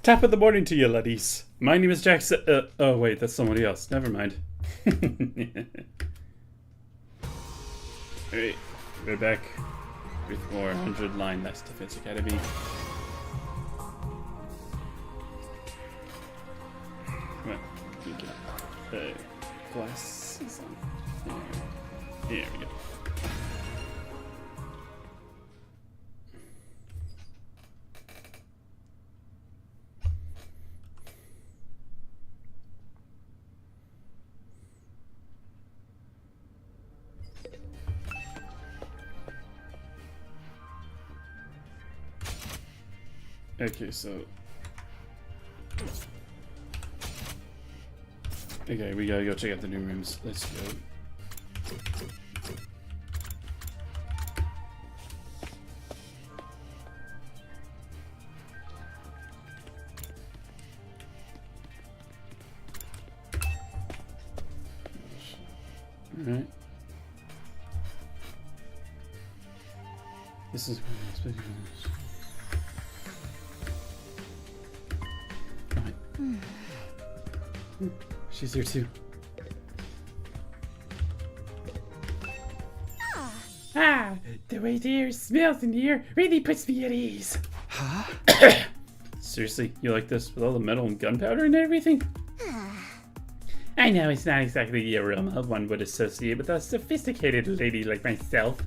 Top of the morning to you, laddies. My name is Jackson. Oh, wait, that's somebody else. Never mind. Alright, we're back with more 100 line Last Defense Academy. Well, we got glasses on. There we go. Okay, so... Okay, we gotta go check out the new rooms. Let's go. Alright. This is... She's here too. The way the air smells in here really puts me at ease. Huh? Seriously, you like this with all the metal and gunpowder and everything? I know it's not exactly the aroma one would associate with a sophisticated lady like myself.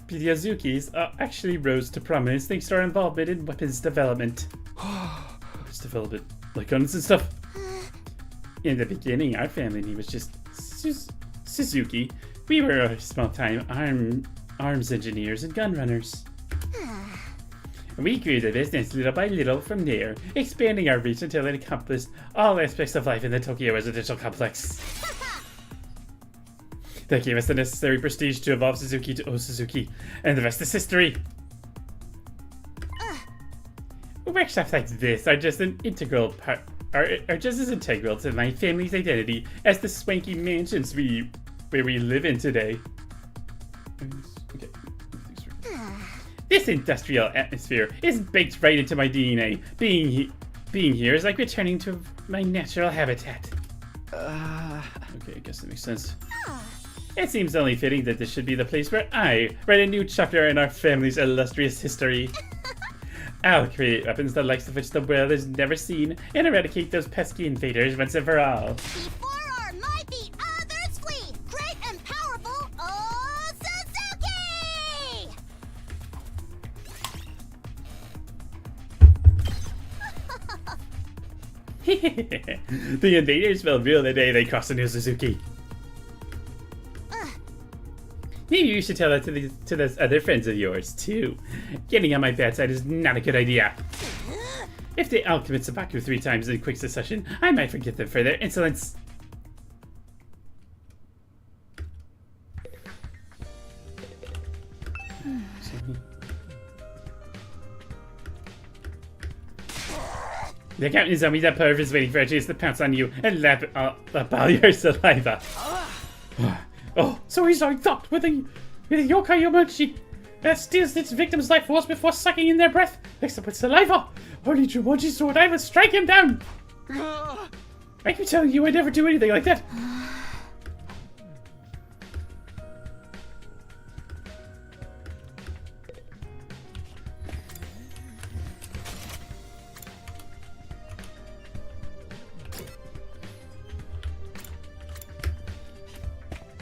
But the Azukis actually rose to prominence thanks to our involvement in weapons development. Weapons development? Like guns and stuff? In the beginning, our family name was just Suzuki. We were a small-time arms engineers and gun runners. We grew the business little by little from there, expanding our reach until it encompassed all aspects of life in the Tokyo residential complex. That gave us the necessary prestige to evolve Suzuki to Osuzuki, and the rest is history. Workshops like this are just an integral part. Are just as integral to my family's identity as the swanky mansions where we live in today. Okay. This industrial atmosphere is baked right into my DNA. Being here is like returning to my natural habitat. Okay, I guess that makes sense. It seems only fitting that this should be the place where I write a new chapter in our family's illustrious history. I'll create weapons the likes of which the world has never seen and eradicate those pesky invaders once and for all. Before our mighty others flee, great and powerful Suzuki! The invaders felt real the day they crossed the new Suzuki. Maybe you should tell that to those other friends of yours, too. Getting on my bad side is not a good idea. If they all commit seppuku 3 times in quick succession, I might forgive them for their insolence. The captain zombies are perv is waiting for a chance to pounce on you and lap all your saliva. Oh, so he's I thought with a yokai yomachi that steals its victim's life force before sucking in their breath, mixed up with saliva. Only Jumonji's sword, I will strike him down. I keep telling you I never do anything like that.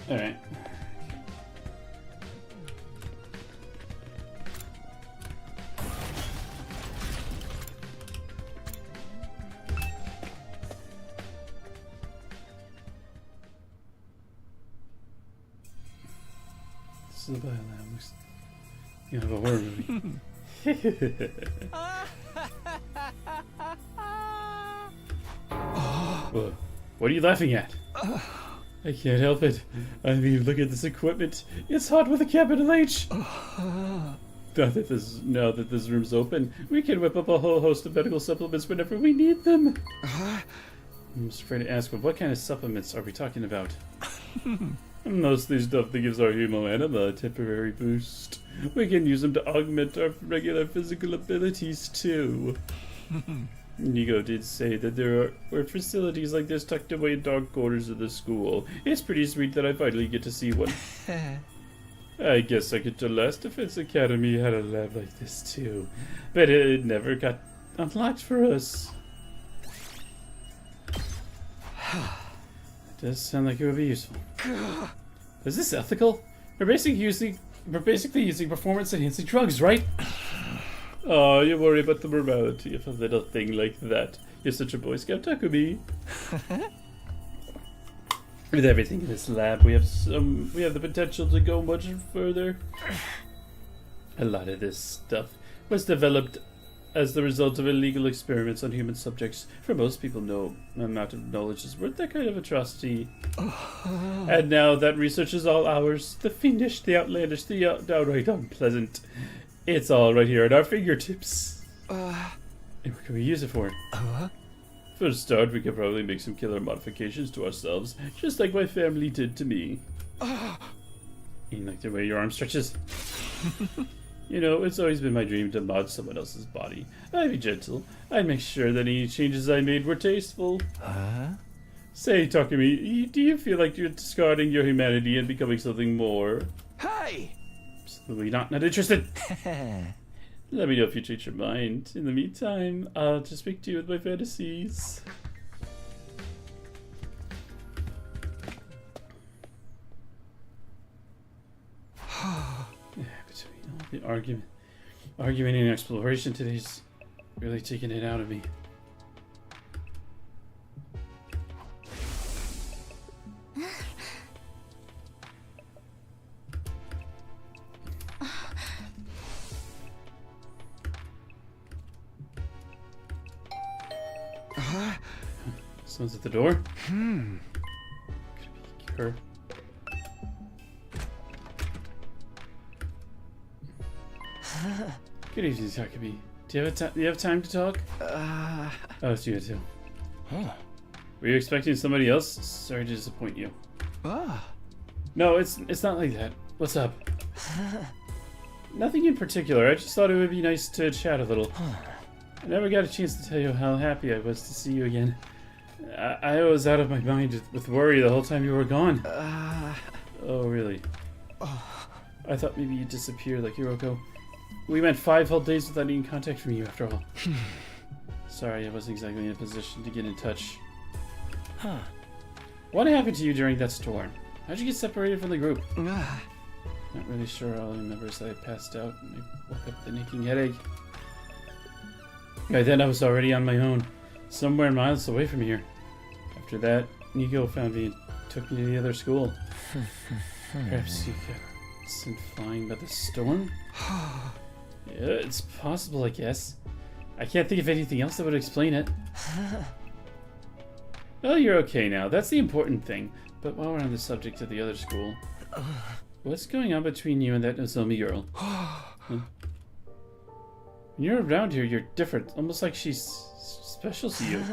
All right. This is a bio lab. You have a horror movie. What are you laughing at? I can't help it. I mean, look at this equipment. It's hot with a capital H. Now that this room's open, we can whip up a whole host of medical supplements whenever we need them. I'm just afraid to ask, but what kind of supplements are we talking about? Mostly stuff that gives our hemoanima a temporary boost. We can use them to augment our regular physical abilities, too. Nico did say that there were facilities like this tucked away in dark corners of the school. It's pretty sweet that I finally get to see one. I guess I could tell Last Defense Academy had a lab like this too, but it never got unlocked for us. It does sound like it would be useful. Is this ethical? We're basically using performance-enhancing drugs, right? Oh, you worry about the morality of a little thing like that. You're such a Boy Scout, Takumi. With everything in this lab, we have the potential to go much further. A lot of this stuff was developed as the result of illegal experiments on human subjects. For most people, no amount of knowledge is worth that kind of atrocity. And now that research is all ours. The fiendish, the outlandish, the downright unpleasant. It's all right here at our fingertips. And what can we use it for? For a start, we could probably make some killer modifications to ourselves, just like my family did to me. You like the way your arm stretches? You know, it's always been my dream to mod someone else's body. I'd be gentle. I'd make sure that any changes I made were tasteful. Say, Takumi, do you feel like you're discarding your humanity and becoming something more? Hey! Absolutely not interested. Let me know if you change your mind. In the meantime, I'll just speak to you with my fantasies. Between all the arguing and exploration today's really taking it out of me. Someone's at the door. Could be her. Good evening, Takumi. Do you have time to talk? Oh, it's you too. Were you expecting somebody else? Sorry to disappoint you. No, it's not like that. What's up? Nothing in particular. I just thought it would be nice to chat a little. I never got a chance to tell you how happy I was to see you again. I was out of my mind with worry the whole time you were gone. Oh, really? I thought maybe you'd disappear like Hiroko. We went 5 whole days without any contact from you after all. Sorry, I wasn't exactly in a position to get in touch. What happened to you during that storm? How'd you get separated from the group? Not really sure. All I remember is that I passed out and I woke up with an aching headache. By then I was already on my own, somewhere miles away from here. After that, Nico found me and took me to the other school. Perhaps you got sent flying by the storm? Yeah, it's possible, I guess. I can't think of anything else that would explain it. Well, you're okay now. That's the important thing. But while we're on the subject of the other school, what's going on between you and that Nozomi girl? Huh? When you're around here, you're different. Almost like she's special to you.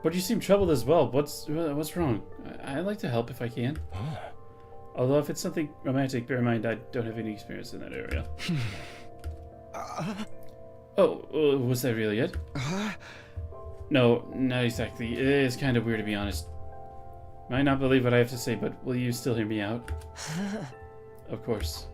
But you seem troubled as well. What's wrong? I'd like to help if I can. Although if it's something romantic, bear in mind I don't have any experience in that area. Oh, was that really it? No, not exactly. It is kind of weird to be honest. Might not believe what I have to say, but will you still hear me out? Of course.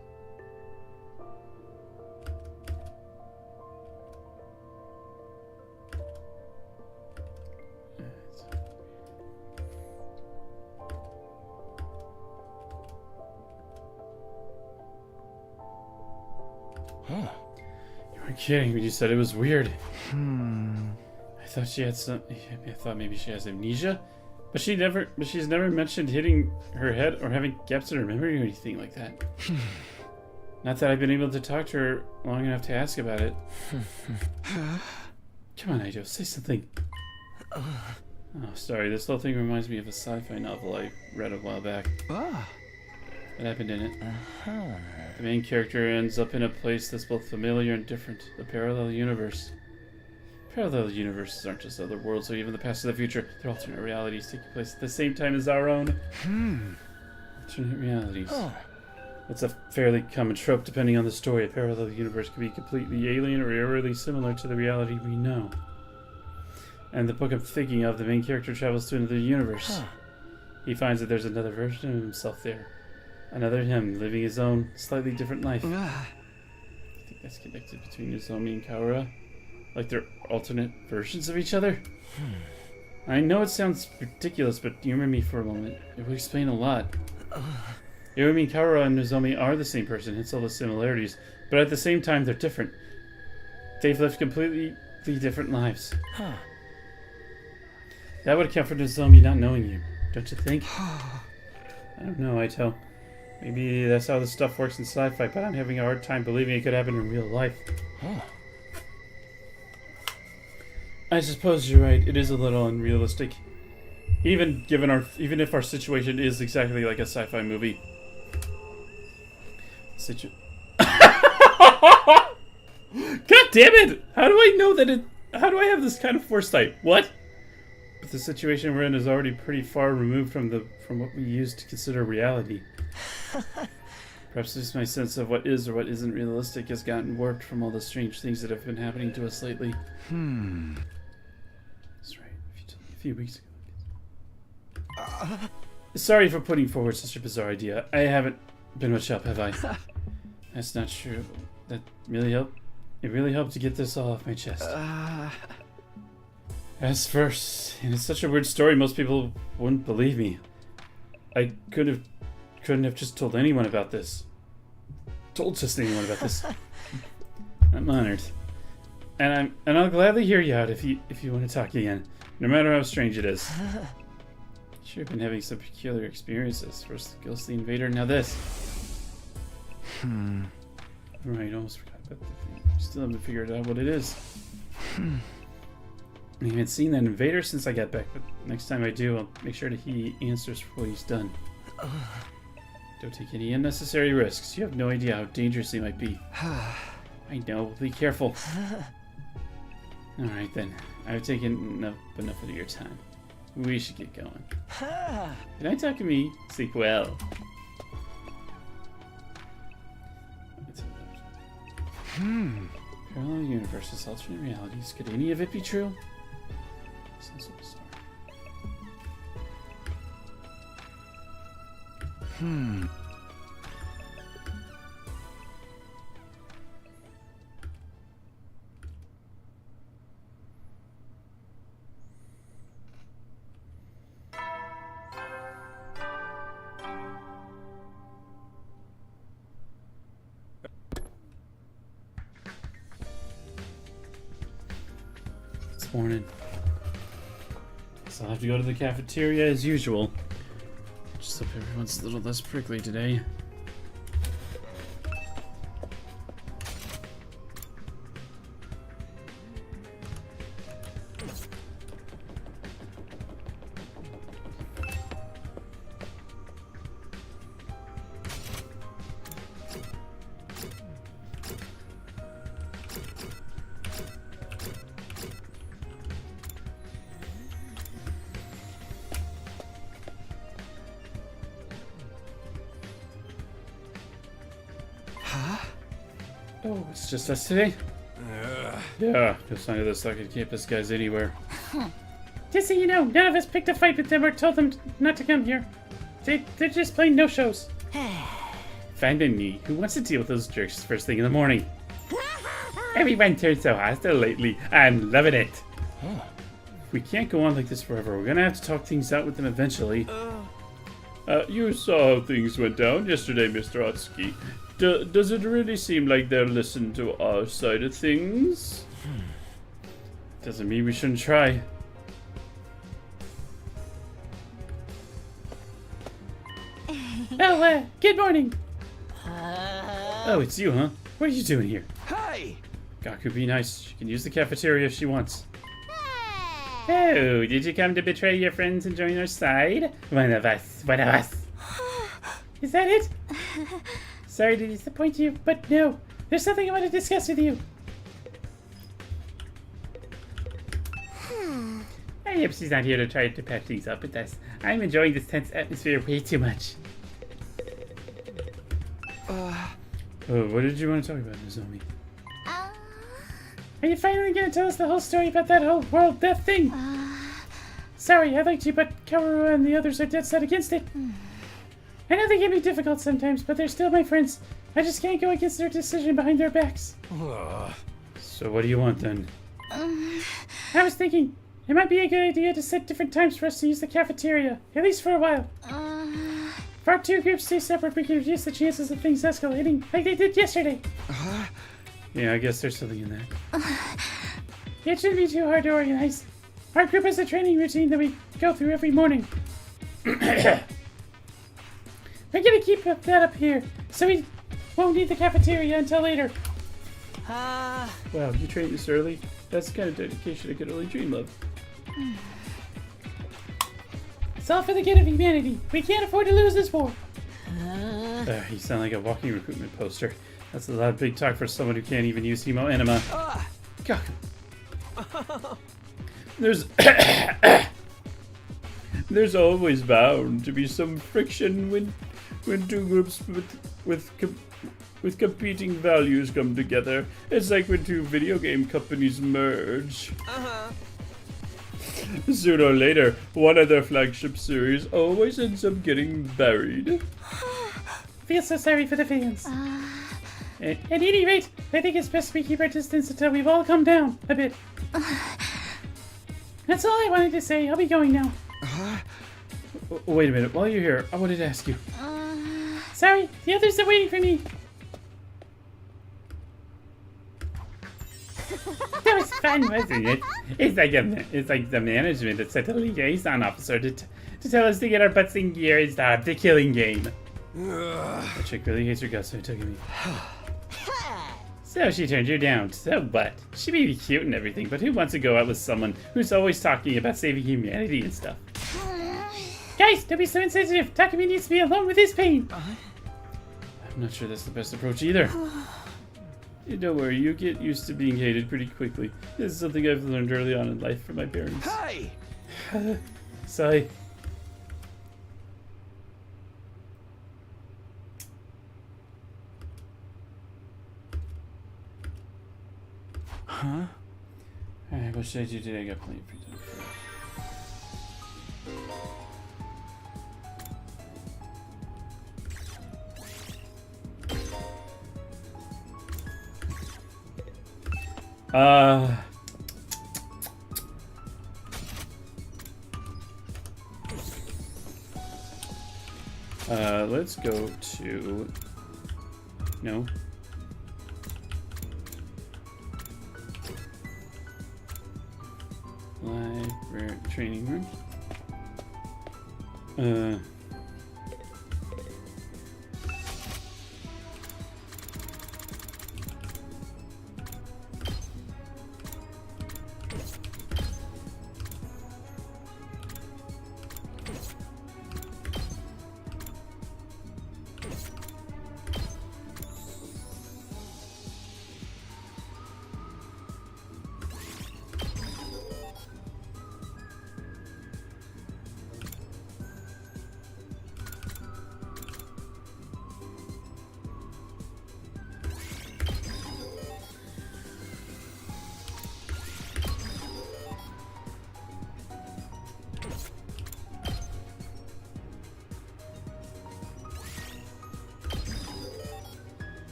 You weren't kidding when you said it was weird. I thought she had some. I thought maybe she has amnesia, but she's never mentioned hitting her head or having gaps in her memory or anything like that. Not that I've been able to talk to her long enough to ask about it. Come on, Aido, say something. Oh, sorry. This whole thing reminds me of a sci-fi novel I read a while back. What happened in it? The main character ends up in a place that's both familiar and different. The parallel universe. Parallel universes aren't just other worlds or even the past or the future. They're alternate realities taking place at the same time as our own. Alternate realities. It's a fairly common trope depending on the story. A parallel universe can be completely alien or eerily similar to the reality we know. And the book I'm thinking of, the main character travels to another universe. He finds that there's another version of himself there. Another him, living his own, slightly different life. I think that's connected between Nozomi and Kaora. Like they're alternate versions of each other? I know it sounds ridiculous, but humor me for a moment. It would explain a lot. Irumi and Kaora and Nozomi are the same person, hence all the similarities. But at the same time, they're different. They've lived completely different lives. That would account for Nozomi not knowing you, don't you think? I don't know, Aito. Maybe that's how this stuff works in sci-fi, but I'm having a hard time believing it could happen in real life. I suppose you're right. It is a little unrealistic. Even if our situation is exactly like a sci-fi movie. God damn it! How do I know that it... How do I have this kind of foresight? What? But the situation we're in is already pretty far removed from what we used to consider reality. Perhaps just my sense of what is or what isn't realistic has gotten warped from all the strange things that have been happening to us lately. That's right. A few weeks ago. Sorry for putting forward such a bizarre idea. I haven't been much help, have I? That's not true. That really helped. It really helped to get this all off my chest. As first, and it's such a weird story, most people wouldn't believe me. I couldn't have just told anyone about this. I'm honored. And I'll gladly hear you out if you want to talk again, no matter how strange it is. Sure, I've been having some peculiar experiences. First the ghostly invader, now this. Right, almost forgot about the thing. Still haven't figured out what it is. I haven't seen that invader since I got back, but next time I do, I'll make sure that he answers for what he's done. Don't take any unnecessary risks. You have no idea how dangerous he might be. I know. Be careful. Alright then. I've taken enough of your time. We should get going. Good night, Takumi. Sleep well. Parallel universes, alternate realities. Could any of it be true? Sounds so bizarre. It's morning. So I'll have to go to the cafeteria as usual. Just hope everyone's a little less prickly today. Oh, it's just us today? Yeah, no sign of the sucking campus guys anywhere. Just so you know, none of us picked a fight with them or told them not to come here. They're just plain no-shows. Fine by me. Who wants to deal with those jerks first thing in the morning? Everyone turned so hostile lately. I'm loving it. We can't go on like this forever. We're gonna have to talk things out with them eventually. You saw how things went down yesterday, Mr. Atsuki. Does it really seem like they're listening to our side of things? Doesn't mean we shouldn't try. Oh, good morning. Oh, it's you, huh? What are you doing here? Hi! Gaku, be nice. She can use the cafeteria if she wants. Oh, did you come to betray your friends and join our side? One of us. Is that it? Sorry to disappoint you, but no. There's something I want to discuss with you. I hope she's not here to try to patch things up with us. I'm enjoying this tense atmosphere way too much. Oh, what did you want to talk about, Nozomi? Are you finally gonna tell us the whole story about that whole world death thing? Sorry, I liked you, but Kaoru and the others are dead set against it. I know they can be difficult sometimes, but they're still my friends. I just can't go against their decision behind their backs. So what do you want then? I was thinking, it might be a good idea to set different times for us to use the cafeteria, at least for a while. If our two groups stay separate, we can reduce the chances of things escalating, like they did yesterday. Yeah, I guess there's something in that. It shouldn't be too hard to organize. Our group has a training routine that we go through every morning. We're gonna keep that up here, so we won't need the cafeteria until later. Wow, you trained this early? That's the kind of dedication I could only dream of. It's all for the good of humanity. We can't afford to lose this war. You sound like a walking recruitment poster. That's a lot of big talk for someone who can't even use hemo enema. God. There's always bound to be some friction when two groups with competing values come together. It's like when two video game companies merge. Sooner or later, one of their flagship series always ends up getting buried. Feel so sorry for the fans. At any rate, I think it's best we keep our distance until we've all come down a bit. That's all I wanted to say. I'll be going now. Wait a minute. While you're here, I wanted to ask you. Sorry, the others are waiting for me. That was fun, wasn't it? It's like the management that sent a liaison officer to tell us to get our butts in gear and start the killing game. That chick really hates her guts, so it took me. So she turned you down. So what? She may be cute and everything, but who wants to go out with someone who's always talking about saving humanity and stuff? Guys, don't be so insensitive. Takumi needs to be alone with his pain. I'm not sure that's the best approach either. Don't worry, you get used to being hated pretty quickly. This is something I've learned early on in life from my parents. Hi! Sigh. Huh? Alright, what should I do today? I got plenty of free time for let's go to... No. Library training room.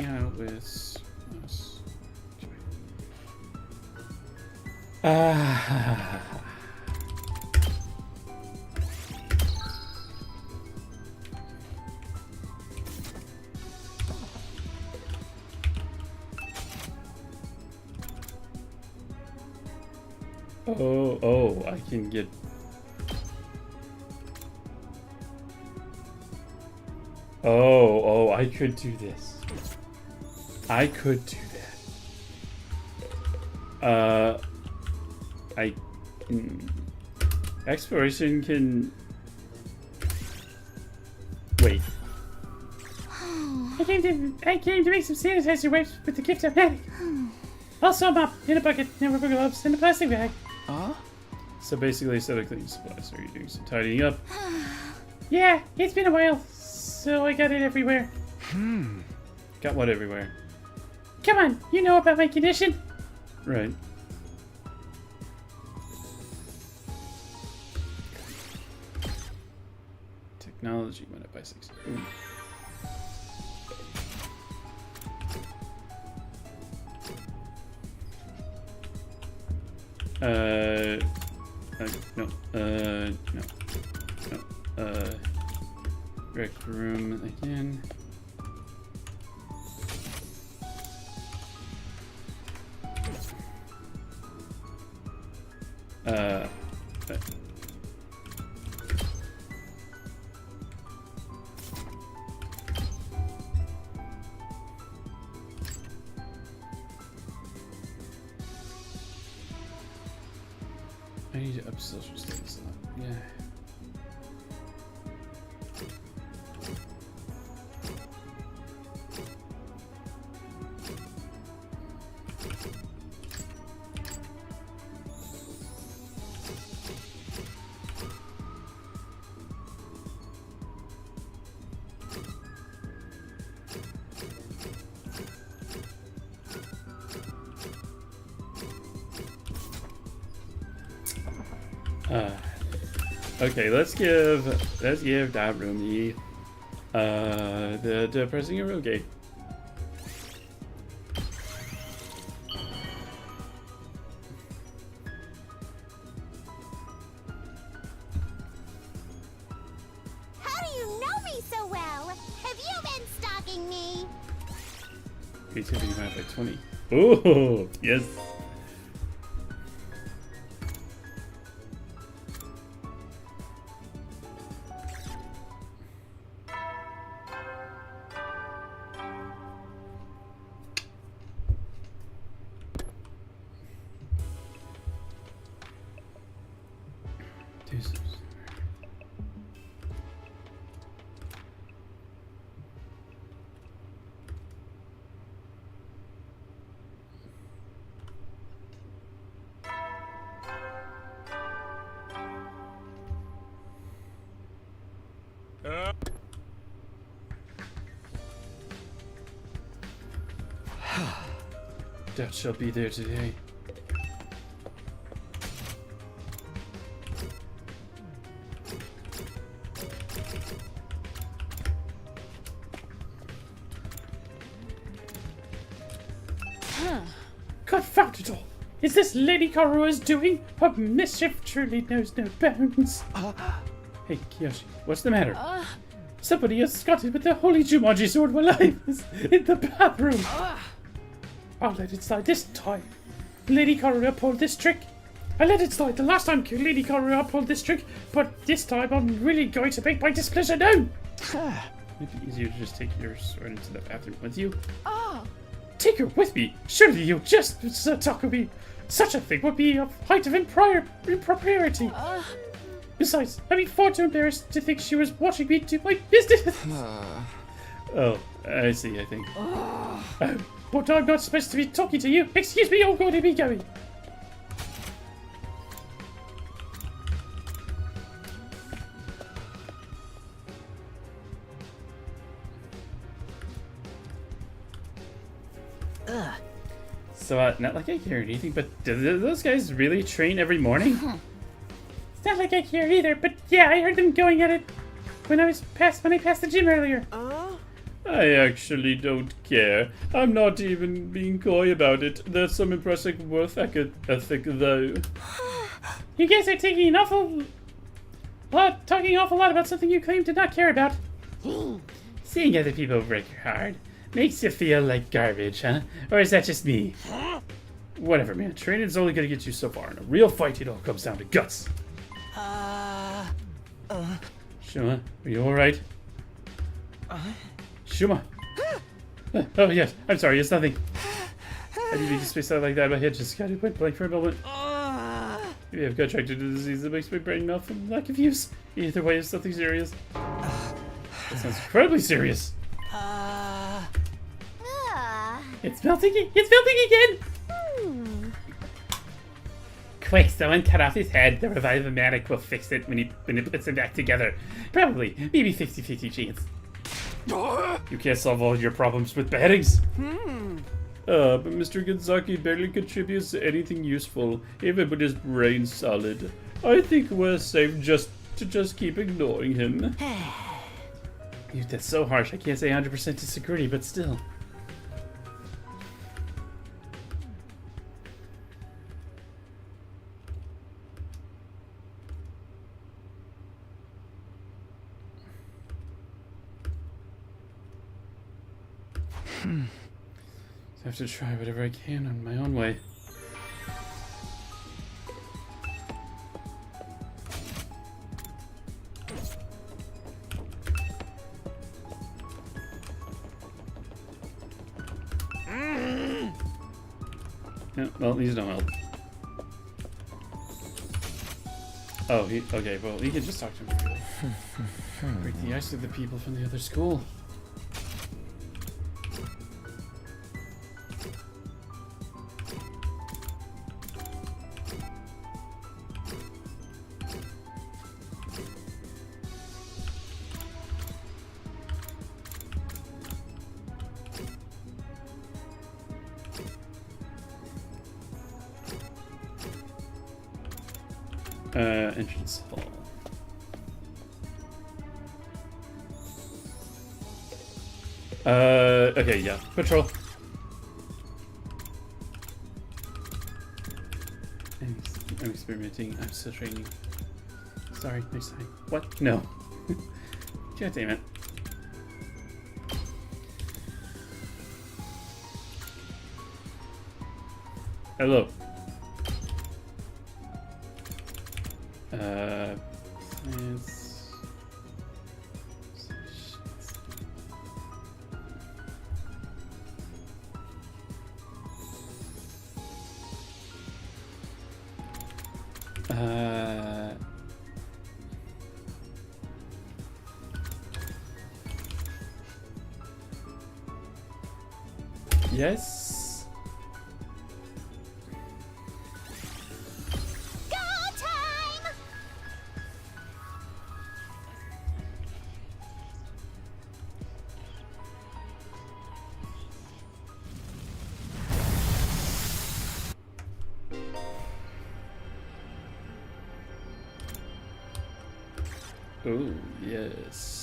hang out with us. Ah. Oh, I can get... Oh, I could do this. I could do that. Exploration can... Wait. I came to make some sanitizer wipes with the gift of magic. Also a mop in a bucket and rubber gloves in a plastic bag. So basically, set of cleaning supplies. Are you doing some tidying up? Yeah, it's been a while, so I got it everywhere. Got what everywhere? Come on, you know about my condition. Right. Technology went up by 6. Ooh. No. Rec room again. I need to up social status. Yeah. Okay, let's give that room the depressing eroge. How do you know me so well? Have you been stalking me? Creativity divided by 20. Oh, yes. Death shall be there today. Confound it all! Is this Lady Karua's doing? Her mischief truly knows no bounds. Hey, Kiyoshi, what's the matter? Somebody has scotted with the holy Jumanji sword while I was in the bathroom. I'll let it slide this time. Lady Karua pulled this trick. I let it slide the last time Lady Karua pulled this trick, but this time I'm really going to make my displeasure known. It'd be easier to just take your sword into the bathroom with you. Take her with me? Surely you'll just talk with me. Such a thing would be a height of impropriety. Besides, I'd be far too embarrassed to think she was watching me do my business. Oh, I see, I think. But I'm not supposed to be talking to you. Excuse me, I'm going to be going. So, not like I care or anything, but do those guys really train every morning? It's not like I care either, but yeah, I heard them going at it when I passed the gym earlier. I actually don't care. I'm not even being coy about it. There's some impressive work ethic, though. You guys are talking an awful lot about something you claim to not care about. Seeing other people work hard makes you feel like garbage, huh? Or is that just me? Whatever, man. Training's only gonna get you so far. In a real fight, it all comes down to guts. Shuma, are you alright? Shuma! Oh, yes. I'm sorry, it's nothing. I didn't mean to space out like that. My head just got it went blank for a moment. Maybe I've contracted a disease that makes my brain melt from lack of use. Either way, it's nothing serious. That sounds incredibly serious. It's melting! It's melting again! Quick, someone cut off his head. The revive manic will fix it when it puts them back together. Probably. Maybe 50-50 chance. You can't solve all your problems with beheadings. But Mr. Gonzaki barely contributes to anything useful, even with his brain solid. I think we're safe just keep ignoring him. Dude, that's so harsh. I can't say 100% disagree, but still. I have to try whatever I can on my own way. Yeah, well, these don't help. Oh, okay, well, he can just talk to him. Break the ice with the people from the other school. Entrance hall. Okay, yeah. Patrol. I'm experimenting. I'm still training. Sorry, next time. What? No. God damn it. Hello. Plants. Yes. Go time! Oh, yes.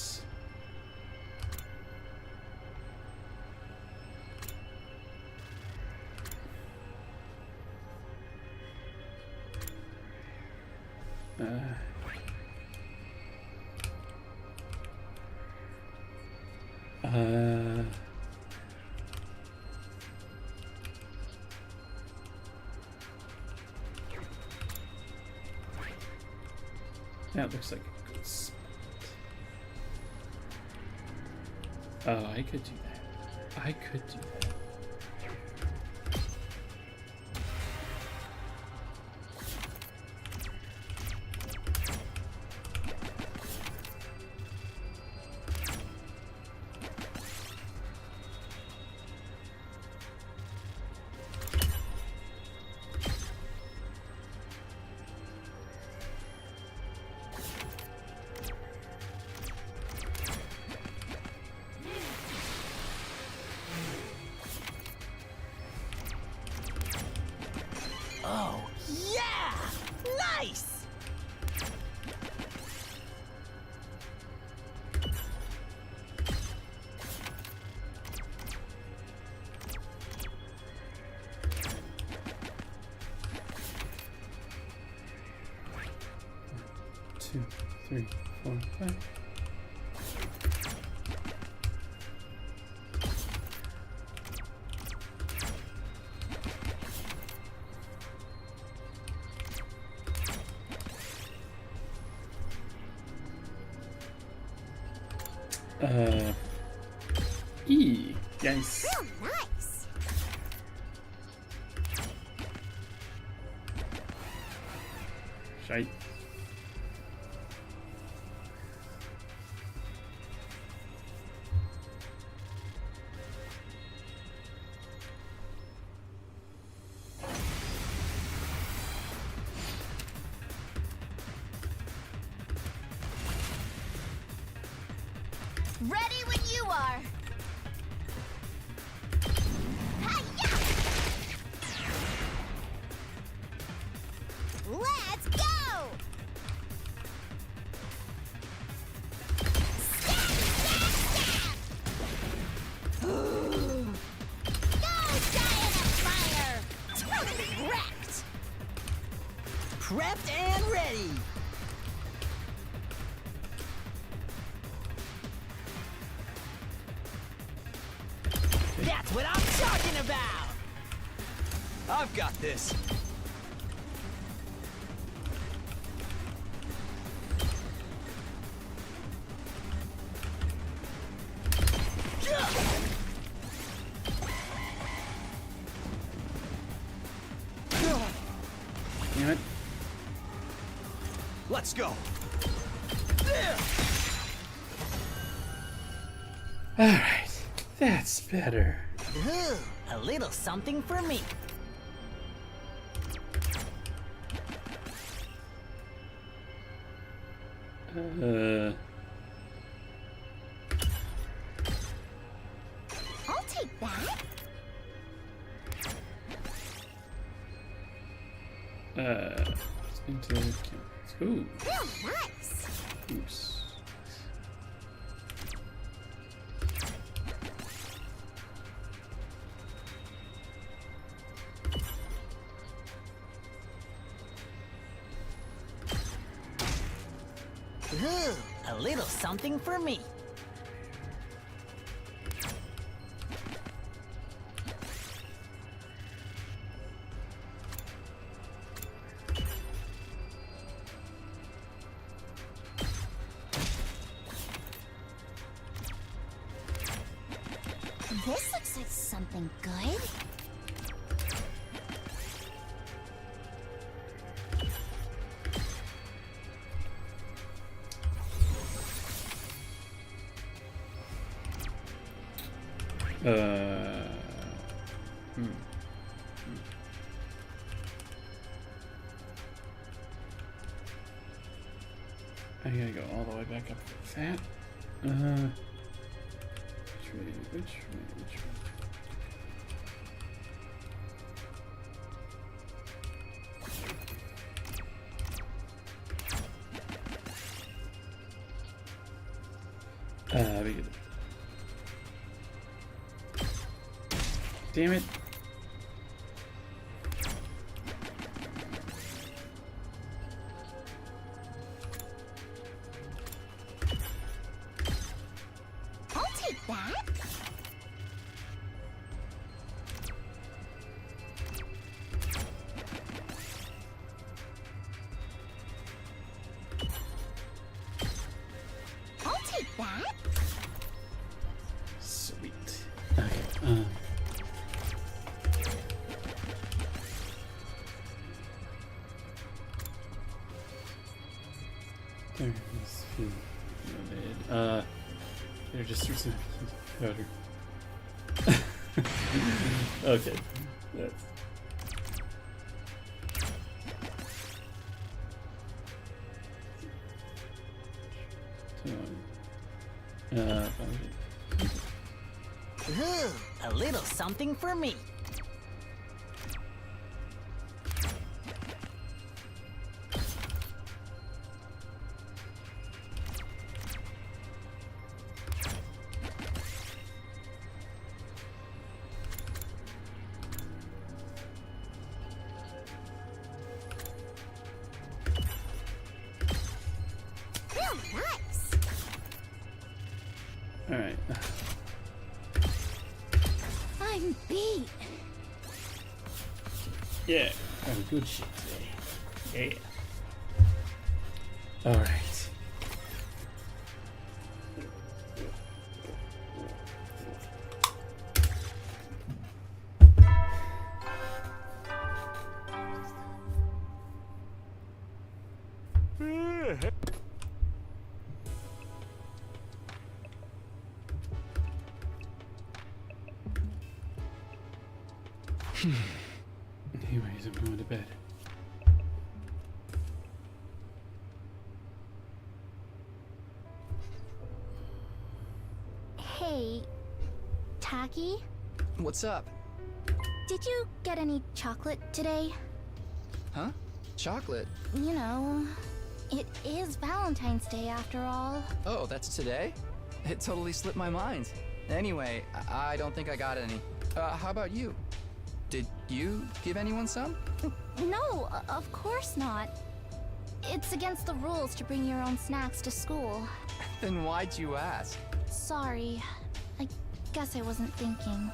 That looks like a good spot. Oh, I could do that. I could do that. 2, 3, 4, 5. E. Yes. Real nice. Shite. Ready when you are. Hi-ya! Let's go! Stab, stab, stab! Go die in a fire! Totally wrecked! Prepped and ready. That's what I'm talking about. I've got this. Damn it. Let's go. Alright. That's better. Ooh, a little something for me. I'll take that. Into accounts. Ooh. Real nice. Oops. Ooh, a little something for me. This looks like something good. I gotta go all the way back up to that. Which way? Be good. Damn it. I'll take that. I'll take that. Sweet. Okay. There is food. They're just using powder. Okay. That's. Ooh, a little something for me. Nice. Alright. I'm beat. Yeah, I'm good shit today. Yeah. Alright. Anyways, I'm going to bed. Hey, Tacky, What's up? did you get any chocolate today? Huh? Chocolate? You know, it is Valentine's Day after all. Oh, that's today? It totally slipped my mind. Anyway, I don't think I got any. How about you? Did you give anyone some? No, of course not. It's against the rules to bring your own snacks to school. Then why'd you ask? Sorry. I guess I wasn't thinking.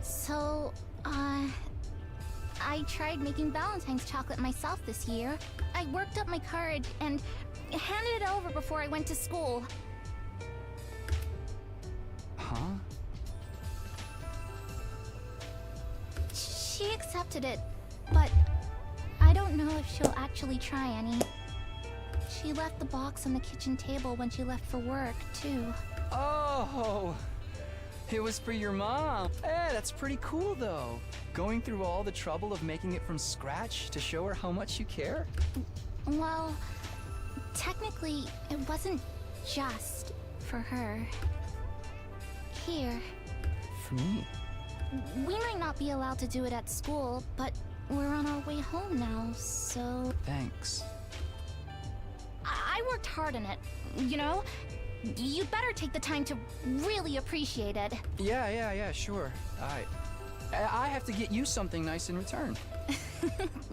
So, I tried making Valentine's chocolate myself this year. I worked up my courage and handed it over before I went to school. Huh? She accepted it, but I don't know if she'll actually try any. She left the box on the kitchen table when she left for work, too. Oh! It was for your mom. Eh, that's pretty cool, though. Going through all the trouble of making it from scratch to show her how much you care? Well, technically, it wasn't just for her. Here. For me? We might not be allowed to do it at school, but we're on our way home now, so... Thanks. I worked hard on it, you know? You'd better take the time to really appreciate it. Yeah, sure. I have to get you something nice in return.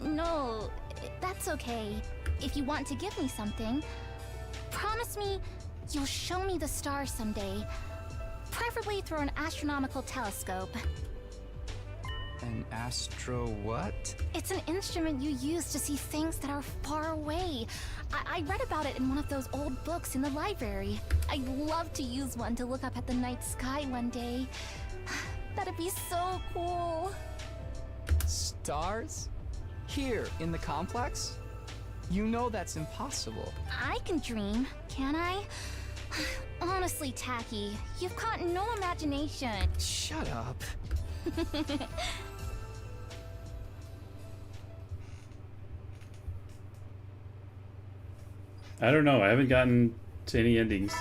No, that's okay. If you want to give me something, promise me you'll show me the stars someday. Preferably through an astronomical telescope. An astro what? It's an instrument you use to see things that are far away. I read about it in one of those old books in the library. I'd love to use one to look up at the night sky one day. That'd be so cool. Stars? Here, in the complex? You know that's impossible. I can dream, can I? Honestly, Tacky, you've got no imagination. Shut up. I don't know. I haven't gotten to any endings.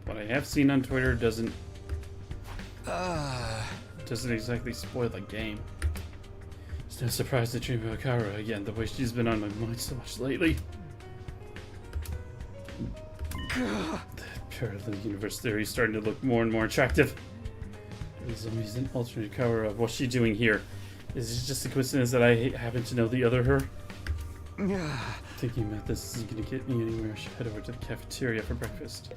What I have seen on Twitter doesn't exactly spoil the game. It's no surprise to dream about Kara again, the way she's been on my mind so much lately. The parallel universe theory is starting to look more and more attractive. There's always an alternate Kara of what's she doing here? Is it just a coincidence that I happen to know the other her? Thinking about this isn't going to get me anywhere. I should head over to the cafeteria for breakfast.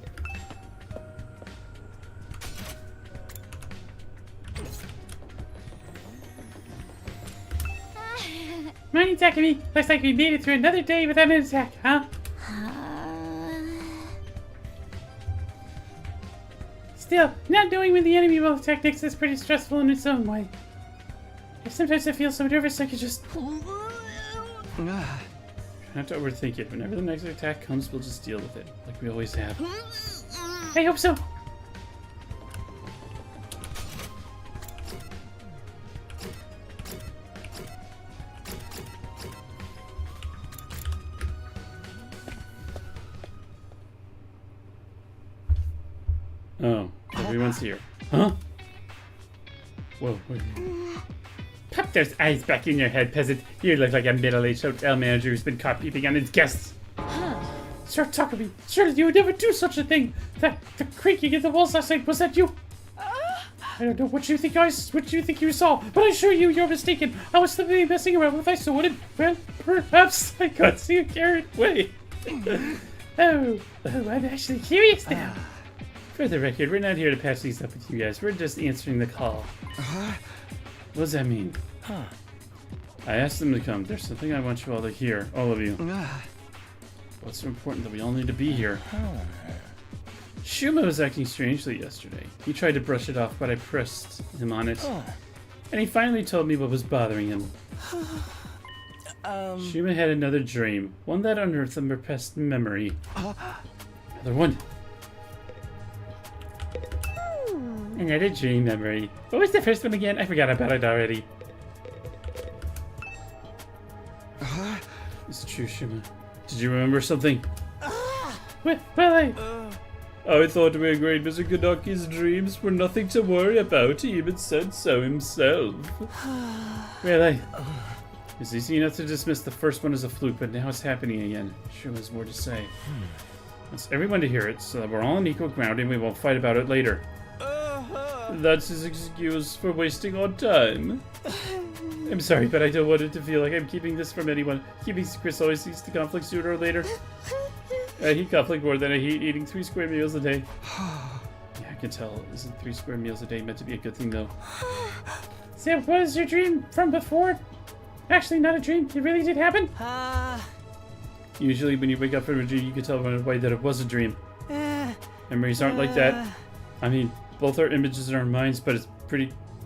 Morning, Takumi! Looks like we made it through another day without an attack, huh? Still, not knowing when the enemy will attack next is pretty stressful in its own way. Sometimes I feel so nervous I could just... Not to overthink it. Whenever the next attack comes, we'll just deal with it, like we always have. I hope so! Oh, everyone's here. Huh? Whoa. Pop those eyes back in your head, peasant. You look like a middle-aged hotel manager who's been caught peeping on his guests. Sir Tuckerby, surely you would never do such a thing. The creaking in the walls last night, was that you? I don't know what you think you saw, but I assure you, you're mistaken. I was simply messing around with my sword and, well, perhaps I got so carried away. Oh, I'm actually curious now. For the record, we're not here to patch these up with you guys. We're just answering the call. What does that mean? I asked them to come. There's something I want you all to hear. All of you. What's so important that we all need to be here? Shuma was acting strangely yesterday. He tried to brush it off, but I pressed him on it. And he finally told me what was bothering him. Shuma had another dream. One that unearthed a repressed memory. Another one. Another dream memory. What was the first one again? I forgot about it already. It's true, Shuma. Did you remember something? Well, I thought we agreed Mr. Kadaki's dreams were nothing to worry about. He even said so himself. Really? It's easy enough to dismiss the first one as a fluke, but now it's happening again. Sure has more to say. Wants everyone to hear it, so that we're all on equal ground and we won't fight about it later. That's his excuse for wasting our time. I'm sorry, but I don't want it to feel like I'm keeping this from anyone. Keeping secrets always leads to conflict sooner or later. I hate conflict more than I hate eating 3 square meals a day. Yeah, I can tell. Isn't 3 square meals a day meant to be a good thing, though? So, what is your dream from before? Actually, not a dream. It really did happen? Usually, when you wake up from a dream, you can tell right away that it was a dream. Memories aren't like that. I mean, both are images in our minds, but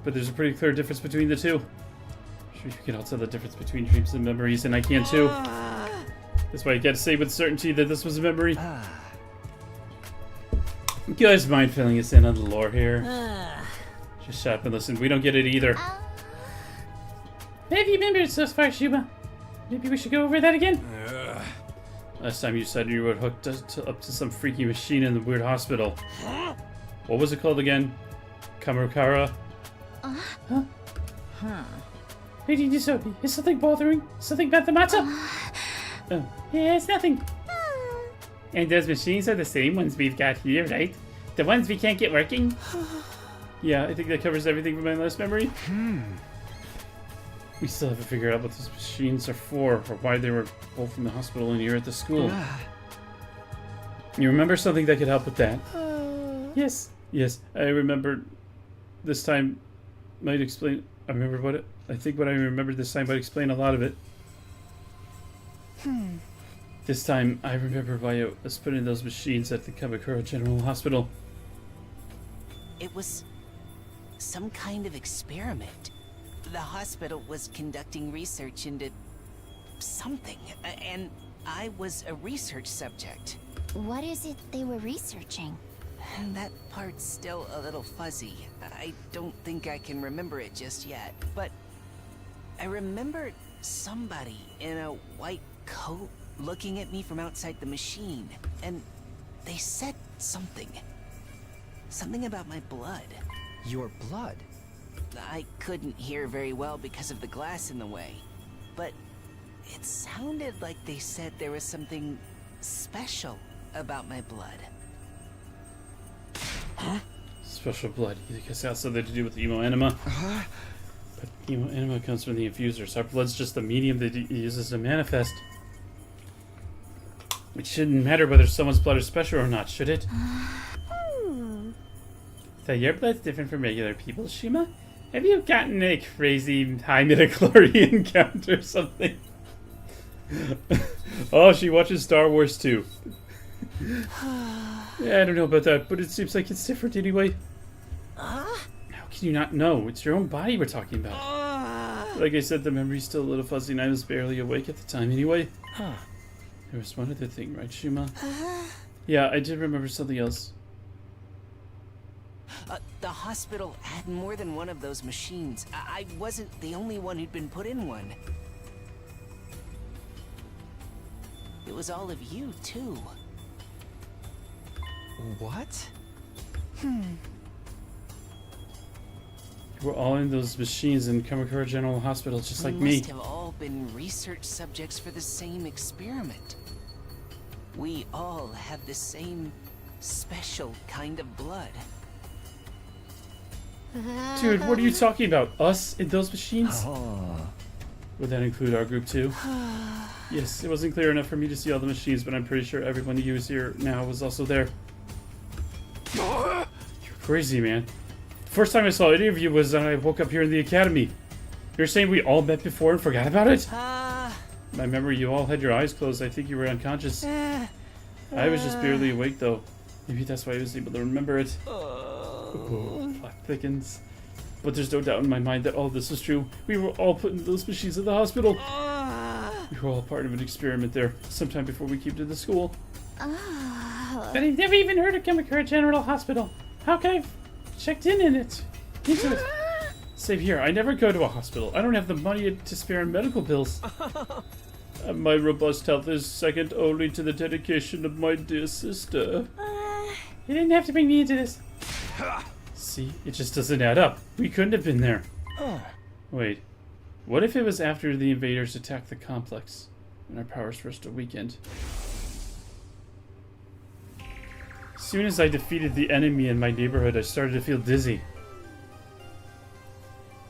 there's a pretty clear difference between the two. I'm sure you can all tell the difference between dreams and memories, and I can too. That's why I can't say with certainty that this was a memory. You guys mind filling us in on the lore here? Just shut up and listen. We don't get it either. Have you remembered so far, Shuma? Maybe we should go over that again? Last time you said you were hooked up to some freaky machine in the weird hospital. What was it called again? Kamakara? Lady Nisobi, is something bothering? Something about the matter? Oh, yeah, it's nothing. And those machines are the same ones we've got here, right? The ones we can't get working? Yeah, I think that covers everything from my last memory. We still haven't figured out what those machines are for, or why they were both in the hospital and here at the school. You remember something that could help with that? Yes, I remember this time might explain. I think what I remembered this time might explain a lot of it. This time, I remember why I was putting those machines at the Kamakura General Hospital. It was some kind of experiment. The hospital was conducting research into something, and I was a research subject. What is it they were researching? And that part's still a little fuzzy. I don't think I can remember it just yet, but I remember somebody in a white coat looking at me from outside the machine, and they said something. Something about my blood. Your blood? I couldn't hear very well because of the glass in the way, but it sounded like they said there was something special about my blood. Special blood. I guess that's something to do with the emo enema. But emo enema comes from the infusers. Our blood's just the medium that it uses to manifest. It shouldn't matter whether someone's blood is special or not, should it? So your blood's different from regular people's, Shima? Have you gotten a crazy high midichlorian count or something? Oh, she watches Star Wars too. Yeah, I don't know about that, but it seems like it's different anyway. How can you not know? It's your own body we're talking about. Like I said, the memory's still a little fuzzy and I was barely awake at the time anyway. There was one other thing, right, Shima? Yeah, I did remember something else. The hospital had more than one of those machines. I wasn't the only one who'd been put in one. It was all of you, too. What? We're all in those machines in Kamakura General Hospital, just like We me. must have all been research subjects for the same experiment. We all have the same special kind of blood. Dude, what are you talking about? Us in those machines? Would that include our group too? Yes, it wasn't clear enough for me to see all the machines, but I'm pretty sure everyone who is here now was also there. You're crazy, man. The first time I saw any of you was when I woke up here in the academy. You're saying we all met before and forgot about it? I remember you all had your eyes closed. I think you were unconscious. I was just barely awake, though. Maybe that's why I was able to remember it. Plot thickens. But there's no doubt in my mind that all this was true. We were all put in those machines at the hospital. We were all part of an experiment there, sometime before we came to the school. But I've never even heard of Kamakura General Hospital. How can I have checked in it? Into it? Same here. I never go to a hospital. I don't have the money to spare on medical bills. My robust health is second only to the dedication of my dear sister. You didn't have to bring me into this. See, it just doesn't add up. We couldn't have been there. Wait, what if it was after the invaders attacked the complex, when our powers first weakened? As soon as I defeated the enemy in my neighborhood, I started to feel dizzy.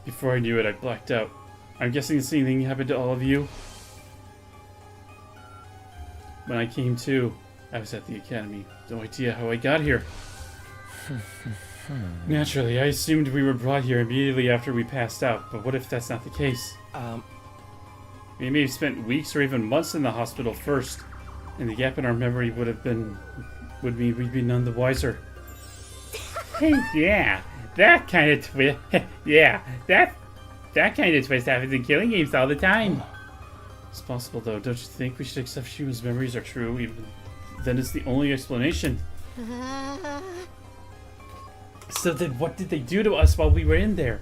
Before I knew it, I blacked out. I'm guessing the same thing happened to all of you. When I came to, I was at the academy. No idea how I got here. Naturally, I assumed we were brought here immediately after we passed out, but what if that's not the case? We may have spent weeks or even months in the hospital first, and the gap in our memory would mean we'd be none the wiser. Yeah, that kind of twist. Yeah, that kind of twist happens in killing games all the time. It's possible, though. Don't you think we should accept Shima's memories are true? Even then, it's the only explanation. So then, what did they do to us while we were in there?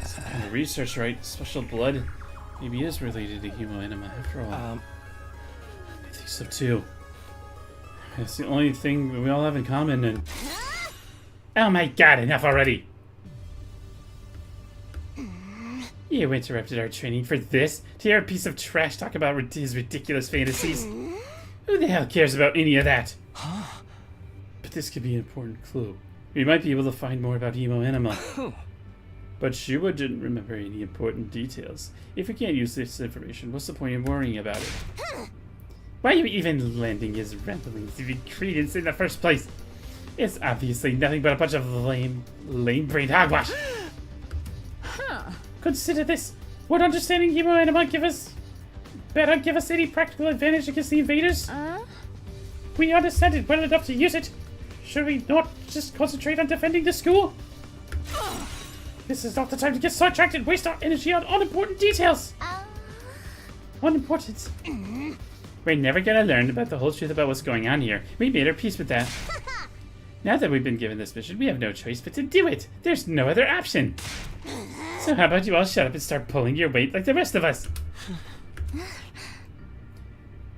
Some kind of research, right? Special blood. Maybe is related to hemoenema after all. I think so too. It's the only thing we all have in common. And oh my God! Enough already. You interrupted our training for this? To hear a piece of trash talk about his ridiculous fantasies? Who the hell cares about any of that? But this could be an important clue. We might be able to find more about hemoenema. But Shua didn't remember any important details. If we can't use this information, what's the point in worrying about it? Why are you even lending his ramblings to credence in the first place? It's obviously nothing but a bunch of lame-brained hogwash. Consider this. Would understanding hemoenema give us any practical advantage against the invaders? We understand it well enough to use it. Should we not just concentrate on defending the school? This is not the time to get sidetracked and waste our energy on unimportant details. Unimportant. We're never gonna learn about the whole truth about what's going on here. We made our peace with that. Now that we've been given this mission, we have no choice but to do it. There's no other option. So how about you all shut up and start pulling your weight like the rest of us?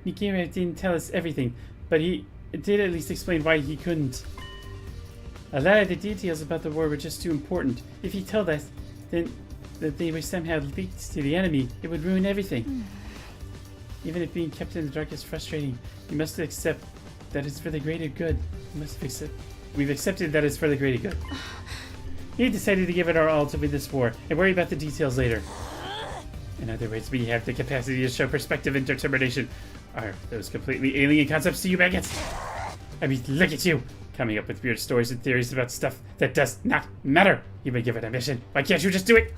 Nikira didn't tell us everything, but he did at least explain why he couldn't. A lot of the details about the war were just too important. If he told us then that they were somehow leaked to the enemy, it would ruin everything. Even if being kept in the dark is frustrating, you must accept that it's for the greater good. We've accepted that it's for the greater good. We decided to give it our all to win this war, and worry about the details later. In other words, we have the capacity to show perspective and determination. Are those completely alien concepts to you, maggots? I mean, look at you, coming up with weird stories and theories about stuff that does not matter. You've been given a mission. Why can't you just do it?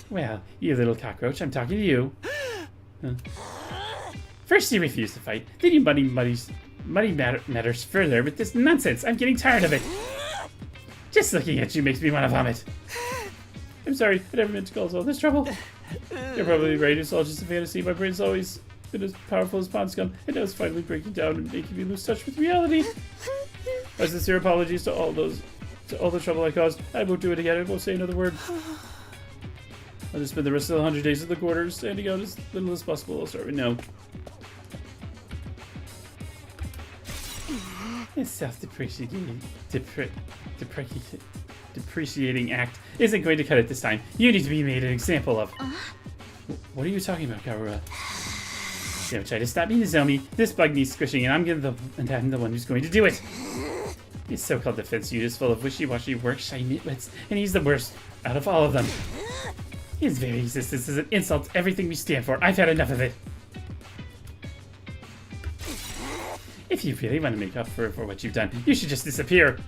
Well, you little cockroach, I'm talking to you. Huh? First you refuse to fight, then you muddy matters further with this nonsense. I'm getting tired of it. Just looking at you makes me want to vomit. I'm sorry, I never meant to cause all this trouble. You're probably right, it's all just a fantasy. My brain's always been as powerful as pond scum, and now it's finally breaking down and making me lose touch with reality. My sincere apologies to all the trouble I caused. I won't do it again, I won't say another word. I'll just spend the rest of the 100 days at the quarters, standing out as little as possible. I'll start with no. It's self-depreciating. depreciating act isn't going to cut it this time. You need to be made an example of. What are you talking about, Karura? Don't try to stop me, Nozomi. This bug needs squishing, and I'm the one who's going to do it. His so-called defense unit is full of wishy-washy work-shy nitwits, and he's the worst out of all of them. His very existence is an insult to everything we stand for. I've had enough of it. If you really want to make up for what you've done, you should just disappear.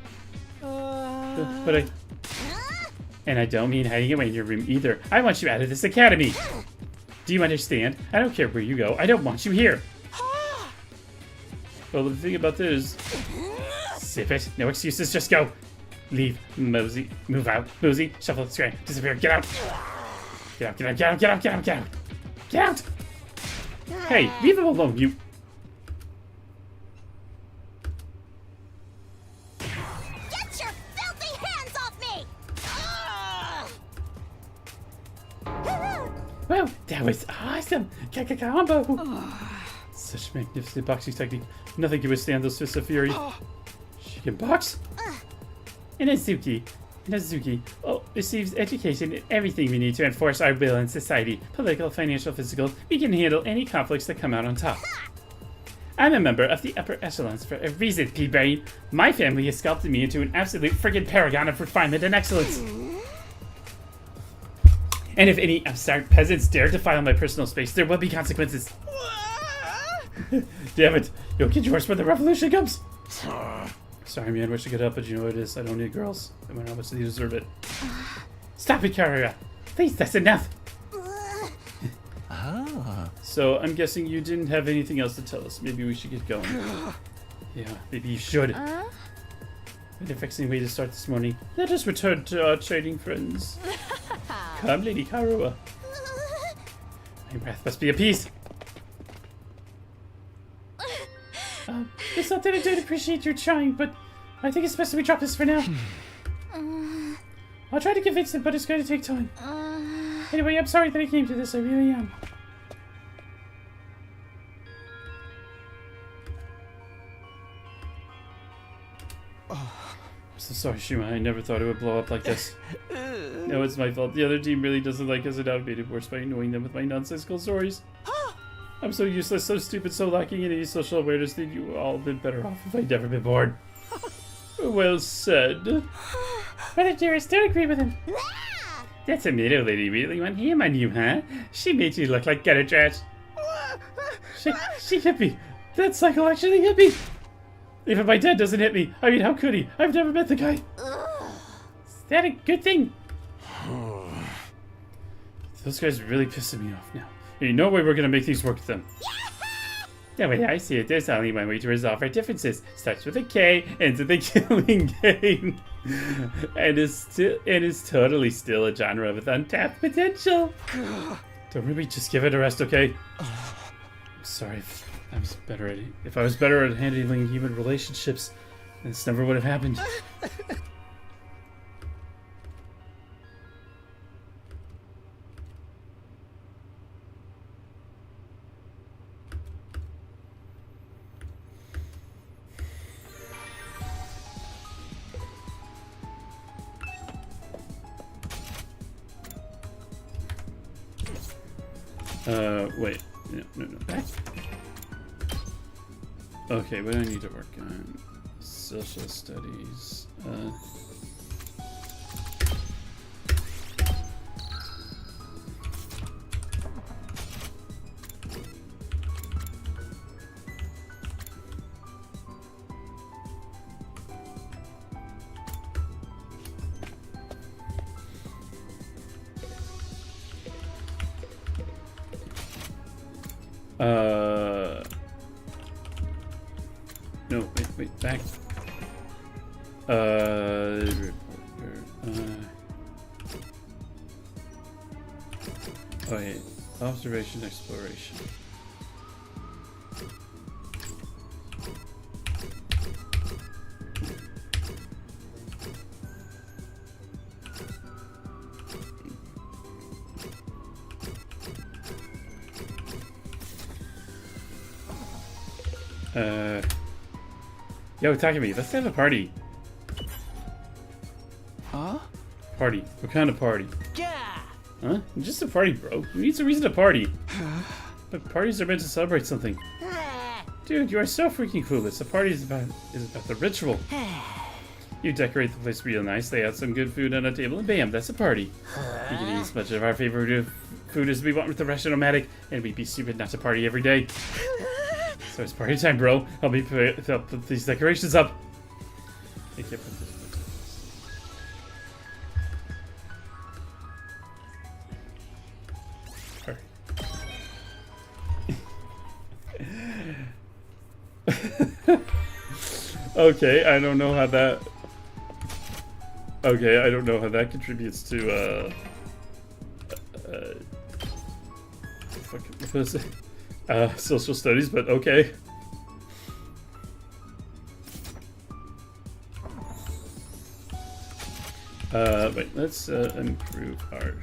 And I don't mean hiding away in your room either. I want you out of this academy. Do you understand? I don't care where you go. I don't want you here. Well, the thing about this is... Zip it. No excuses. Just go. Leave. Mosey. Move out. Mosey. Shuffle. Scram. Disappear. Get out. Get out. Get out. Get out. Get out. Get out. Get out. Get out. Hey, leave him alone, you... Get your filthy hands off me! Well, that was awesome! Combo! Such magnificent boxing technique. Nothing can withstand those fists of fury. She can box? And Azuki, receives education and everything we need to enforce our will in society. Political, financial, physical. We can handle any conflicts that come out on top. I'm a member of the upper echelons for a reason, P-Brain. My family has sculpted me into an absolute friggin' paragon of refinement and excellence. And if any upstart peasants dare defile my personal space, there will be consequences. Damn it. You'll get yours when the revolution comes. Sorry, man. Wish I could help, but you know what it is. I don't need girls. No matter how much they deserve it. Stop it, Karura. Please, that's enough. So, I'm guessing you didn't have anything else to tell us. Maybe we should get going. Yeah, maybe you should. What a vexing way to start this morning. Let us return to our trading friends. Come, Lady Karua. My wrath must be appeased. It's not that I don't appreciate your trying, but I think it's best that we drop this for now. I'll try to convince him, but it's going to take time. Anyway, I'm sorry that I came to this. I really am. I'm so sorry, Shima. I never thought it would blow up like this. No, it's my fault. The other team really doesn't like us, and I've made it worse by annoying them with my nonsensical stories. I'm so useless, so stupid, so lacking in any social awareness that you all been better off if I'd never been born. Well said. Brother dearest, don't agree with him. That tomato lady really went ham on you, huh? She made you look like gutter trash. She hit me. That cycle actually hit me. Even my dad doesn't hit me. I mean, how could he? I've never met the guy. Is that a good thing? Those guys are really pissing me off now. There's no way we're gonna make these work with them. The way I see it, there's only one way to resolve our differences. Starts with a K, ends with a killing game. and is totally still a genre with untapped potential. Don't really just give it a rest, okay? I'm sorry if I was better at handling human relationships, this never would have happened. Wait. No. Back. Okay, what do I need to work on? Social studies. No, wait, back. Okay, observation, exploration. Yo, Takumi, let's have a party. Huh? Party. What kind of party? Yeah. Huh? Just a party, bro. Who needs a reason to party? But parties are meant to celebrate something. Dude, you are so freaking clueless. A party is about the ritual. You decorate the place real nice, lay out some good food on a table, and bam, that's a party. We can eat as much of our favorite food as we want with the Russian-O-Matic, and we'd be stupid not to party every day. So it's party time, bro. Help me put these decorations up. I can't put this. Okay, I don't know how that. Okay, I don't know how that contributes to what was it? Social studies, but okay. Wait, let's improve our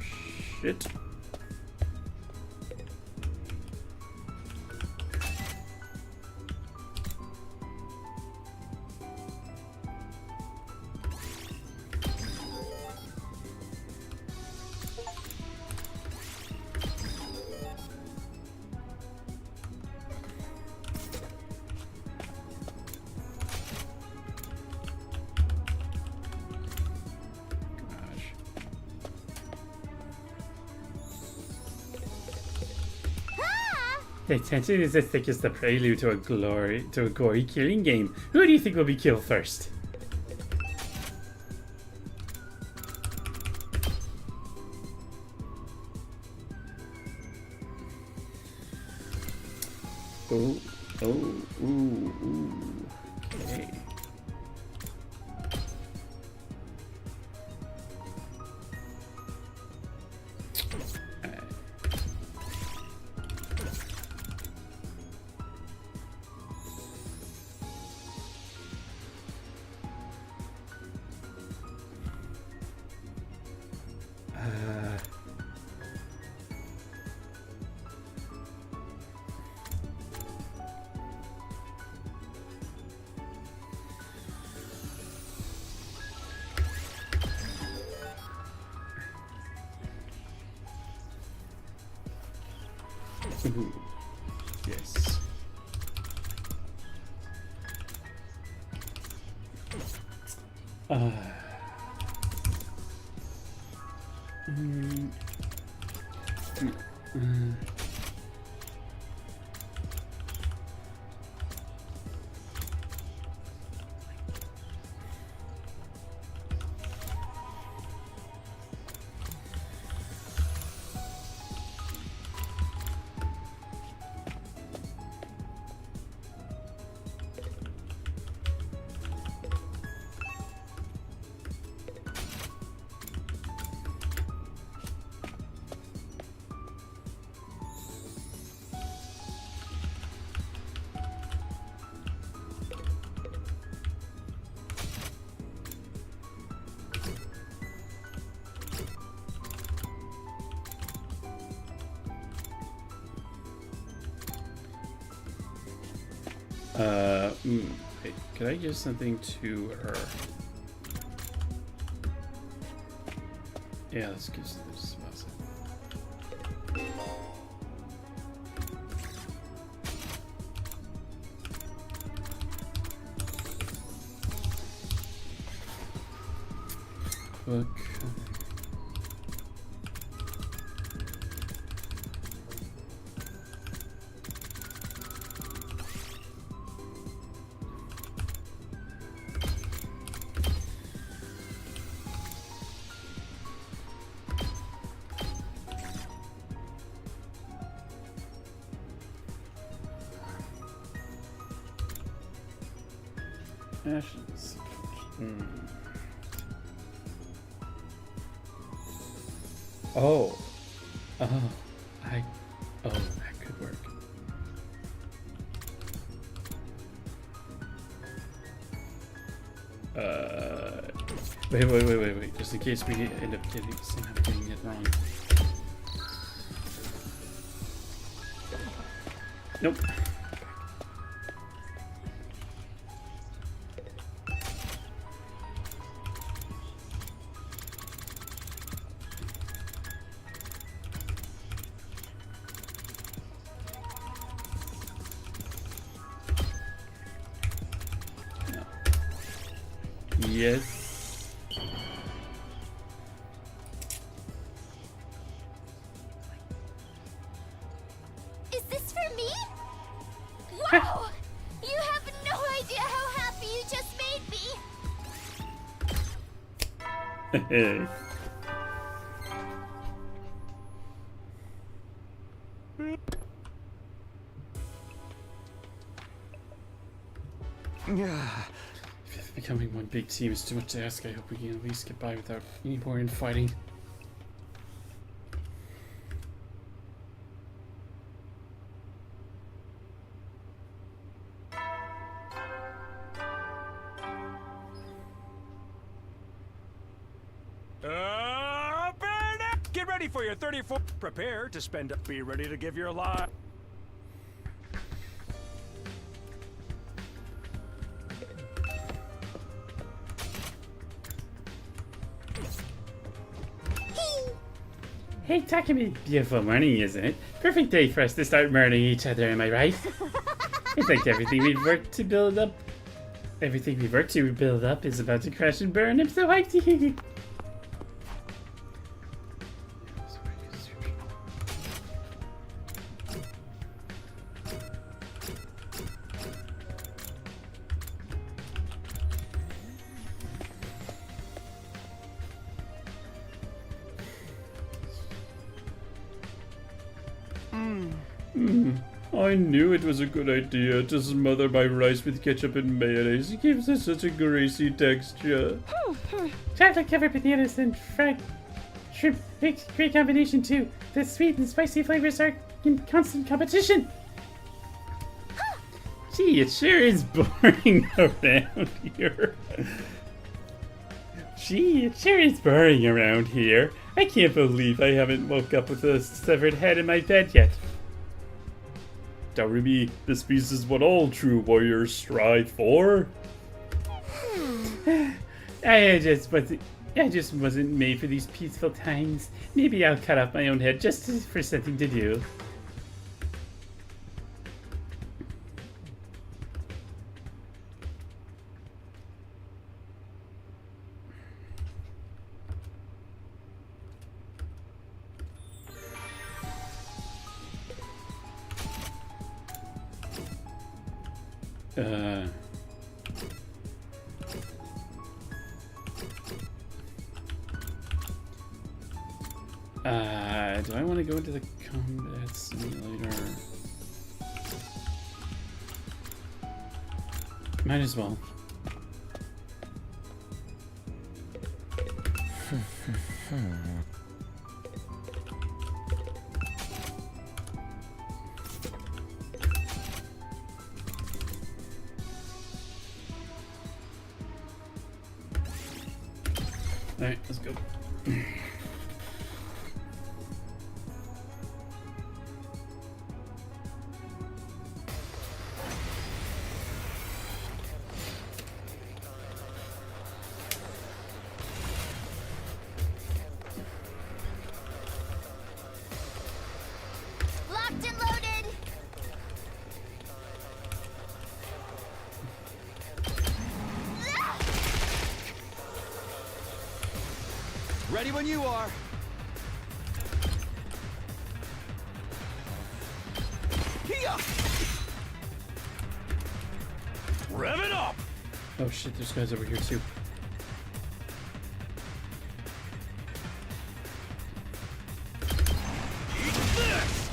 shit. The tension is as thick as the prelude to a gory killing game. Who do you think will be killed first? Oh, ooh. Okay. Ooh. Yes. Wait, could I give something to her? Yeah, let's give something to Smasa. Book. Ashes. Oh. Oh. Oh, that could work. Wait. Just in case we end up getting it wrong. Nope. he is. Is this for me? Wow! You have no idea how happy you just made me. If becoming one big team is too much to ask, I hope we can at least get by without any more infighting. Get ready for your 34. Prepare to spend. Be ready to give your life. Hey Takumi, beautiful morning, isn't it? Perfect day for us to start murdering each other, am I right? It's like everything we've worked to build up is about to crash and burn. I'm so hyped. I knew it was a good idea to smother my rice with ketchup and mayonnaise. It gives it such a greasy texture. Chocolate covered bananas and fried shrimp makes a great combination too. The sweet and spicy flavors are in constant competition. Gee, it sure is boring around here. I can't believe I haven't woke up with a severed head in my bed yet. Darumi, this peace is what all true warriors strive for. I just wasn't made for these peaceful times. Maybe I'll cut off my own head just for something to do. Do I want to go into the combat simulator? Might as well. Alright, let's go. Locked and loaded. Ready when you are. Rev it up. Oh shit, there's guys over here too. Eat this.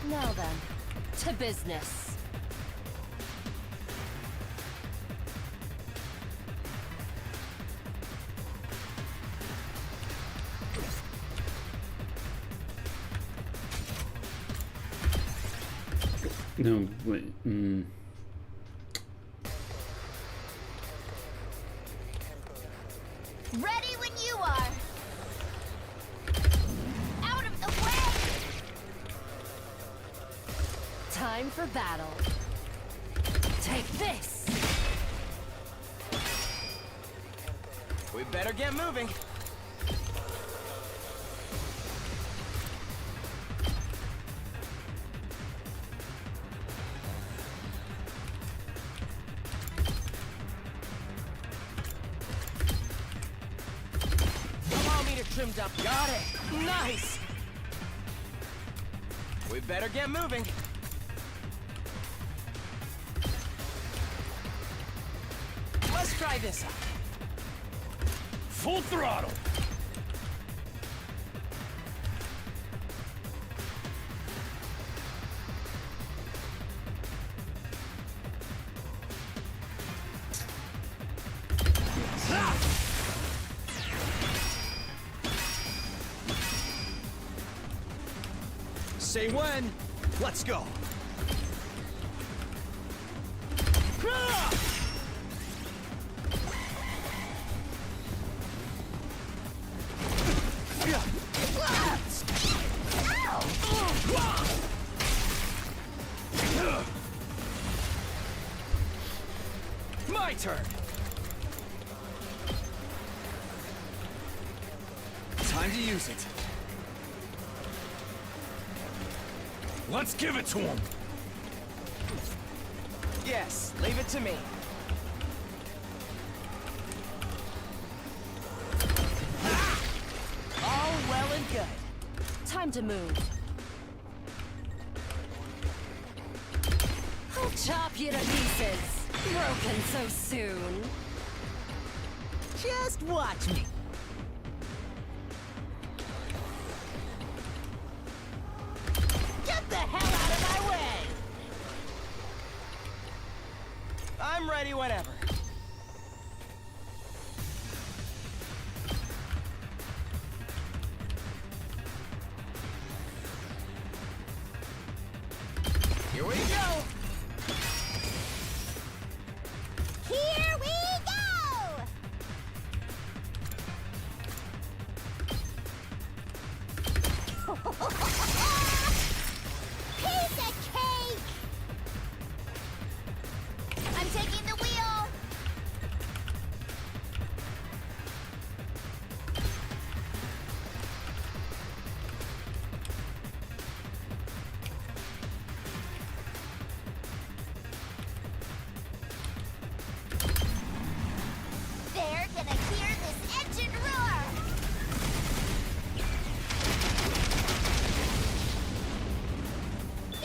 Now then, to business. No, wait. Ready when you are. Out of the way. Time for battle. Take this! We better get moving. trimmed up. Got it. Nice. We better get moving. Let's try this out. Full throttle. Say when. Let's go. My turn. Time to use it. Let's give it to him. Yes, leave it to me. All well and good. Time to move. I'll chop you to pieces. Broken so soon. Just watch me. Get the hell out of my way! I'm ready whenever. Here we go! Here we go! Piece of cake! I'm taking the wheel! They're gonna hear this engine roar!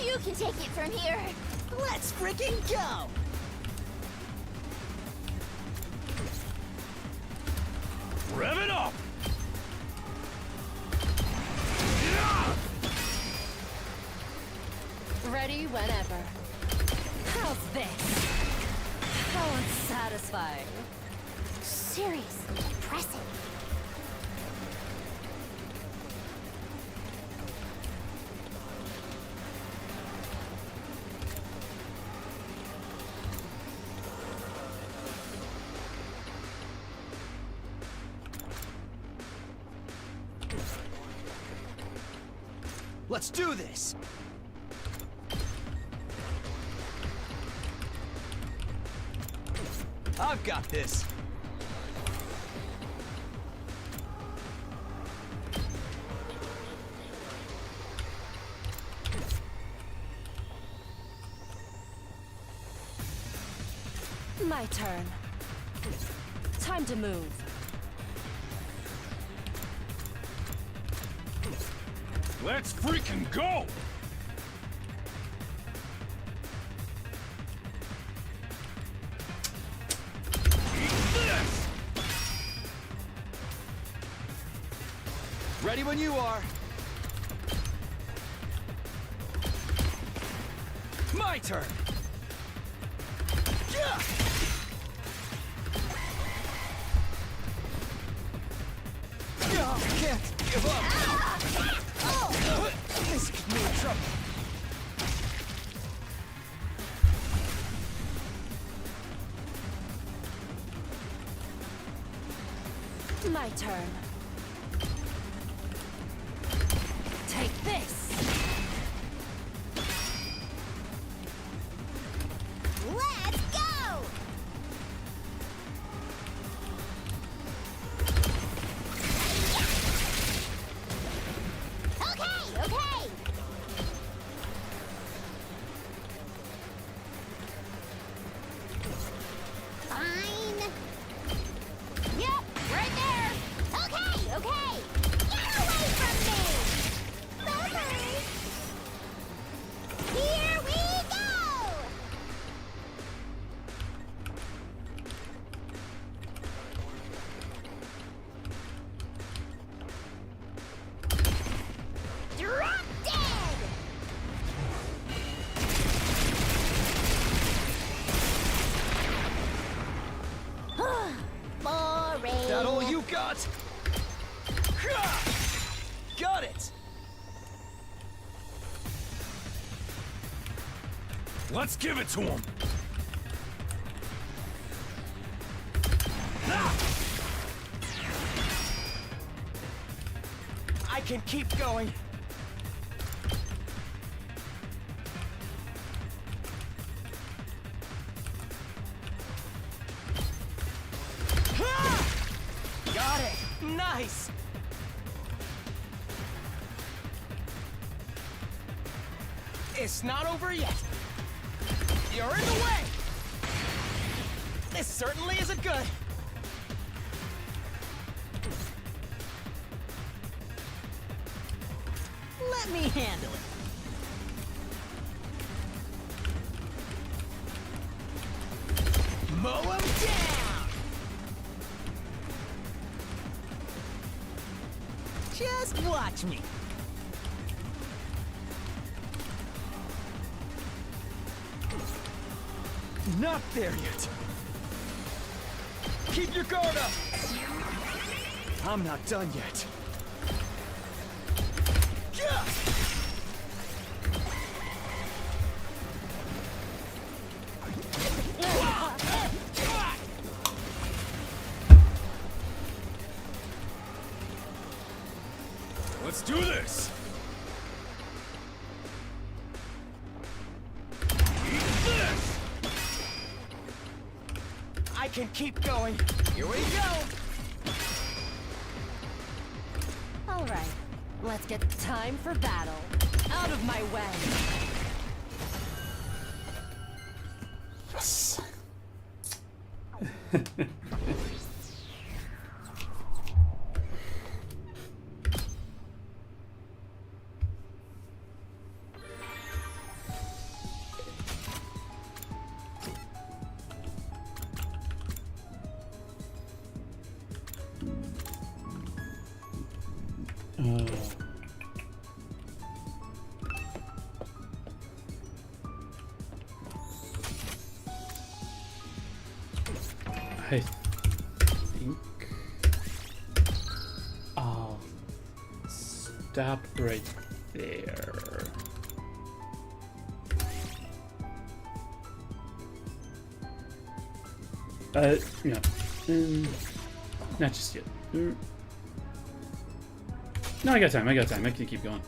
You can take it from here! Let's freaking go! Rev it up. Ready whenever. How's this? How unsatisfying. Seriously depressing. Let's do this! I've got this. My turn. Time to move. Let's freaking go. Eat this. Ready when you are. My turn. Yeah! Can't give up. This could mean trouble. My turn. Take this. Let's go! Okay, okay! Fine. Yep, right there! Okay, okay! got. Got it. Let's give it to him. I can keep going. Got it. Nice. It's not over yet. You're in the way. This certainly isn't good. Let me handle it. Mow him down. Just watch me. Not there yet. Keep your guard up. I'm not done yet. Let's do this. Eat this. I can keep going. Here we go. All right, let's get time for battle. Out of my way. Yes. I think I'll stop right there. Yeah. Not just yet. No, I got time. I can keep going.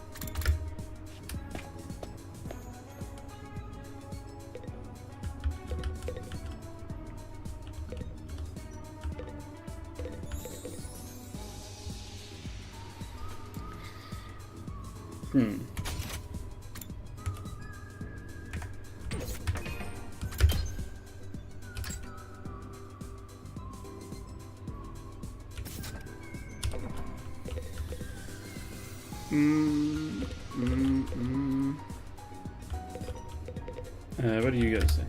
What do you guys say?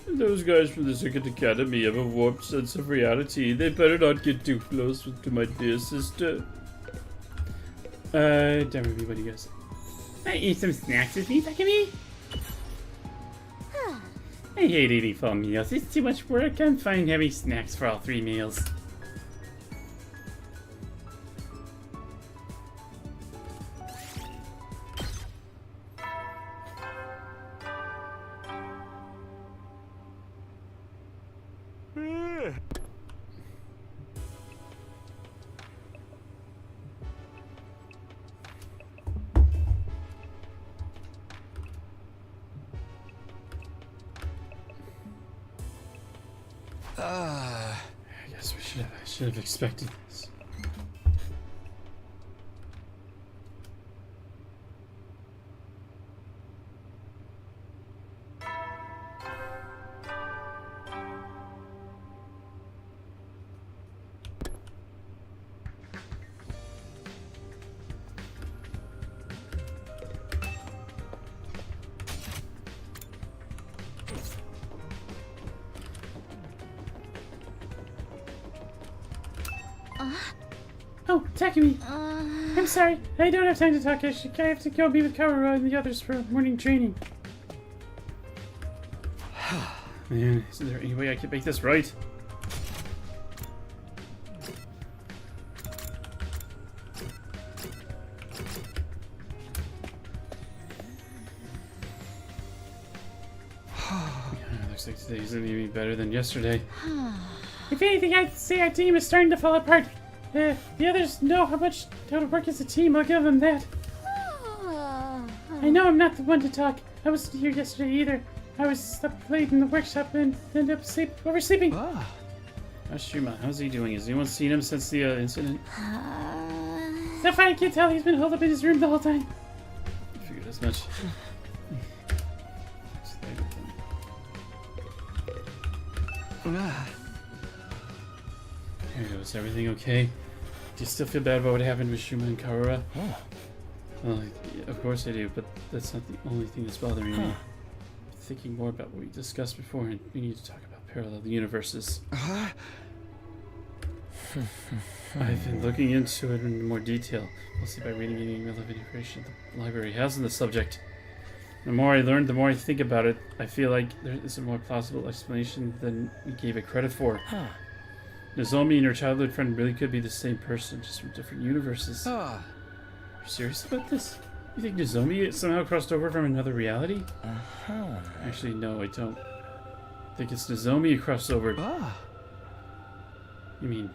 Those guys from the Secret Academy have a warped sense of reality. They better not get too close to my dear sister. Demerby, what do you guys say? I eat some snacks with me, Takumi? I hate eating full meals. It's too much work. I'm fine having snacks for all 3 meals. I guess I should have expected this. Oh, Takumi! I'm sorry. I don't have time to talk. I have to go be with Kaoru and the others for morning training. Man, is there any way I can make this right? Looks like today's gonna be better than yesterday. If anything, I'd say our team is starting to fall apart. The others know how to work as a team, I'll give them that. I know I'm not the one to talk. I wasn't here yesterday either. I was up late in the workshop and ended up oversleeping. Ashima, how's he doing? Has anyone seen him since the incident? So far, I can't tell. He's been holed up in his room the whole time. I figured as much. Here goes. Everything okay? Do you still feel bad about what happened with Shuma and Karura? Well, yeah, of course I do, but that's not the only thing that's bothering me. I'm thinking more about what we discussed before, and we need to talk about parallel universes. I've been looking into it in more detail, mostly by reading any relevant information the library has on the subject. The more I learn, the more I think about it. I feel like there is a more plausible explanation than we gave it credit for. Nozomi and her childhood friend really could be the same person, just from different universes. Are you serious about this? You think Nozomi somehow crossed over from another reality? Actually, no, I don't. I think it's Nozomi who crossed over. You mean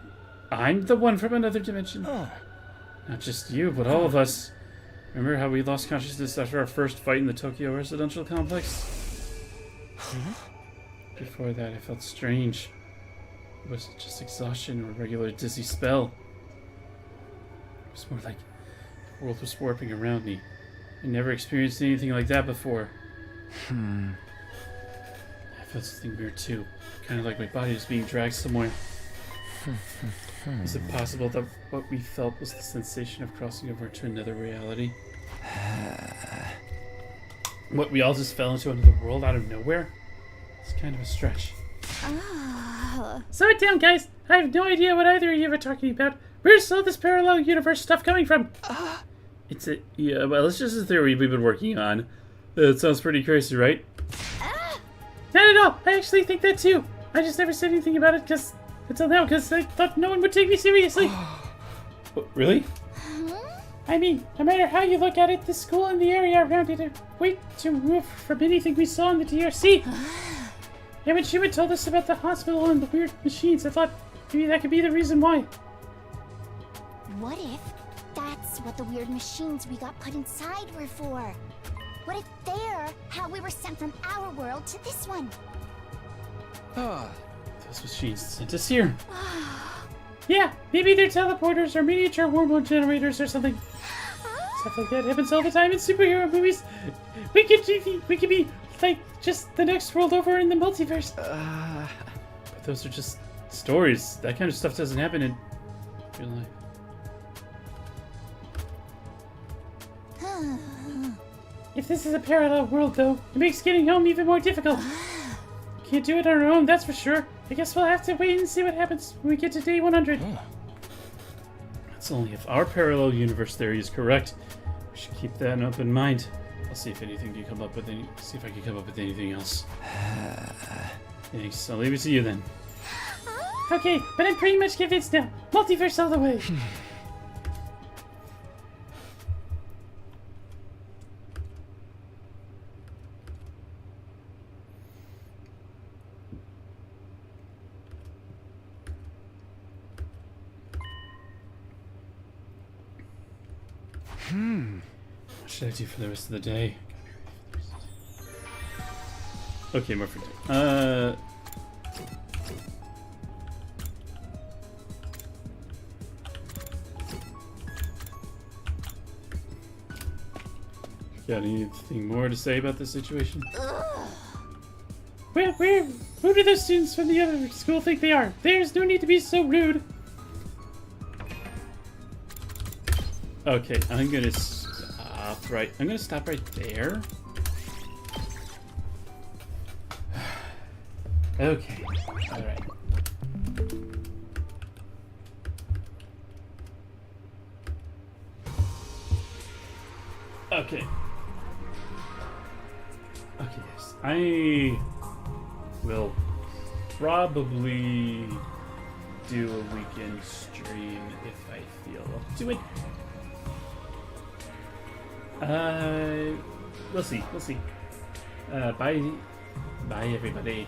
I'm the one from another dimension? Not just you, but all of us. Remember how we lost consciousness after our first fight in the Tokyo residential complex? Before that, I felt strange. Was it just exhaustion or a regular dizzy spell? It was more like the world was warping around me. I never experienced anything like that before. I felt something weird too. Kind of like my body was being dragged somewhere. Is it possible that what we felt was the sensation of crossing over to another reality? What, we all just fell into another world out of nowhere? It's kind of a stretch. Slow it down, guys. I have no idea what either of you are talking about. Where's all this parallel universe stuff coming from? Yeah, well, it's just a theory we've been working on. It sounds pretty crazy, right? Not at all. I actually think that too. I just never said anything about it until now because I thought no one would take me seriously. What, really? I mean, no matter how you look at it, the school and the area around it are way too removed from anything we saw in the DRC. And when Shima told us about the hospital and the weird machines, I thought maybe that could be the reason why. What if that's what the weird machines we got put inside were for? What if they're how we were sent from our world to this one? Those machines sent us here. Yeah, maybe they're teleporters or miniature wormhole generators or something. Stuff like that happens all the time in superhero movies. We could be like just the next world over in the multiverse. But those are just stories. That kind of stuff doesn't happen in real life. If this is a parallel world, though, it makes getting home even more difficult. Can't do it on our own, that's for sure. I guess we'll have to wait and see what happens when we get to day 100. That's only if our parallel universe theory is correct. We should keep that an open mind. I'll see if anything can come up with see if I can come up with anything else. Thanks. I'll leave it to you then. Okay, but I'm pretty much convinced now. Multiverse all the way. What should I do for the rest of the day? Okay, more for day. Got anything more to say about this situation? Well, who do those students from the other school think they are? There's no need to be so rude. Okay, I'm gonna stop right. I'm gonna stop right there. Okay. All right. Okay. Okay, yes. I will probably do a weekend stream if I feel up to it. We'll see. By Bye, everybody.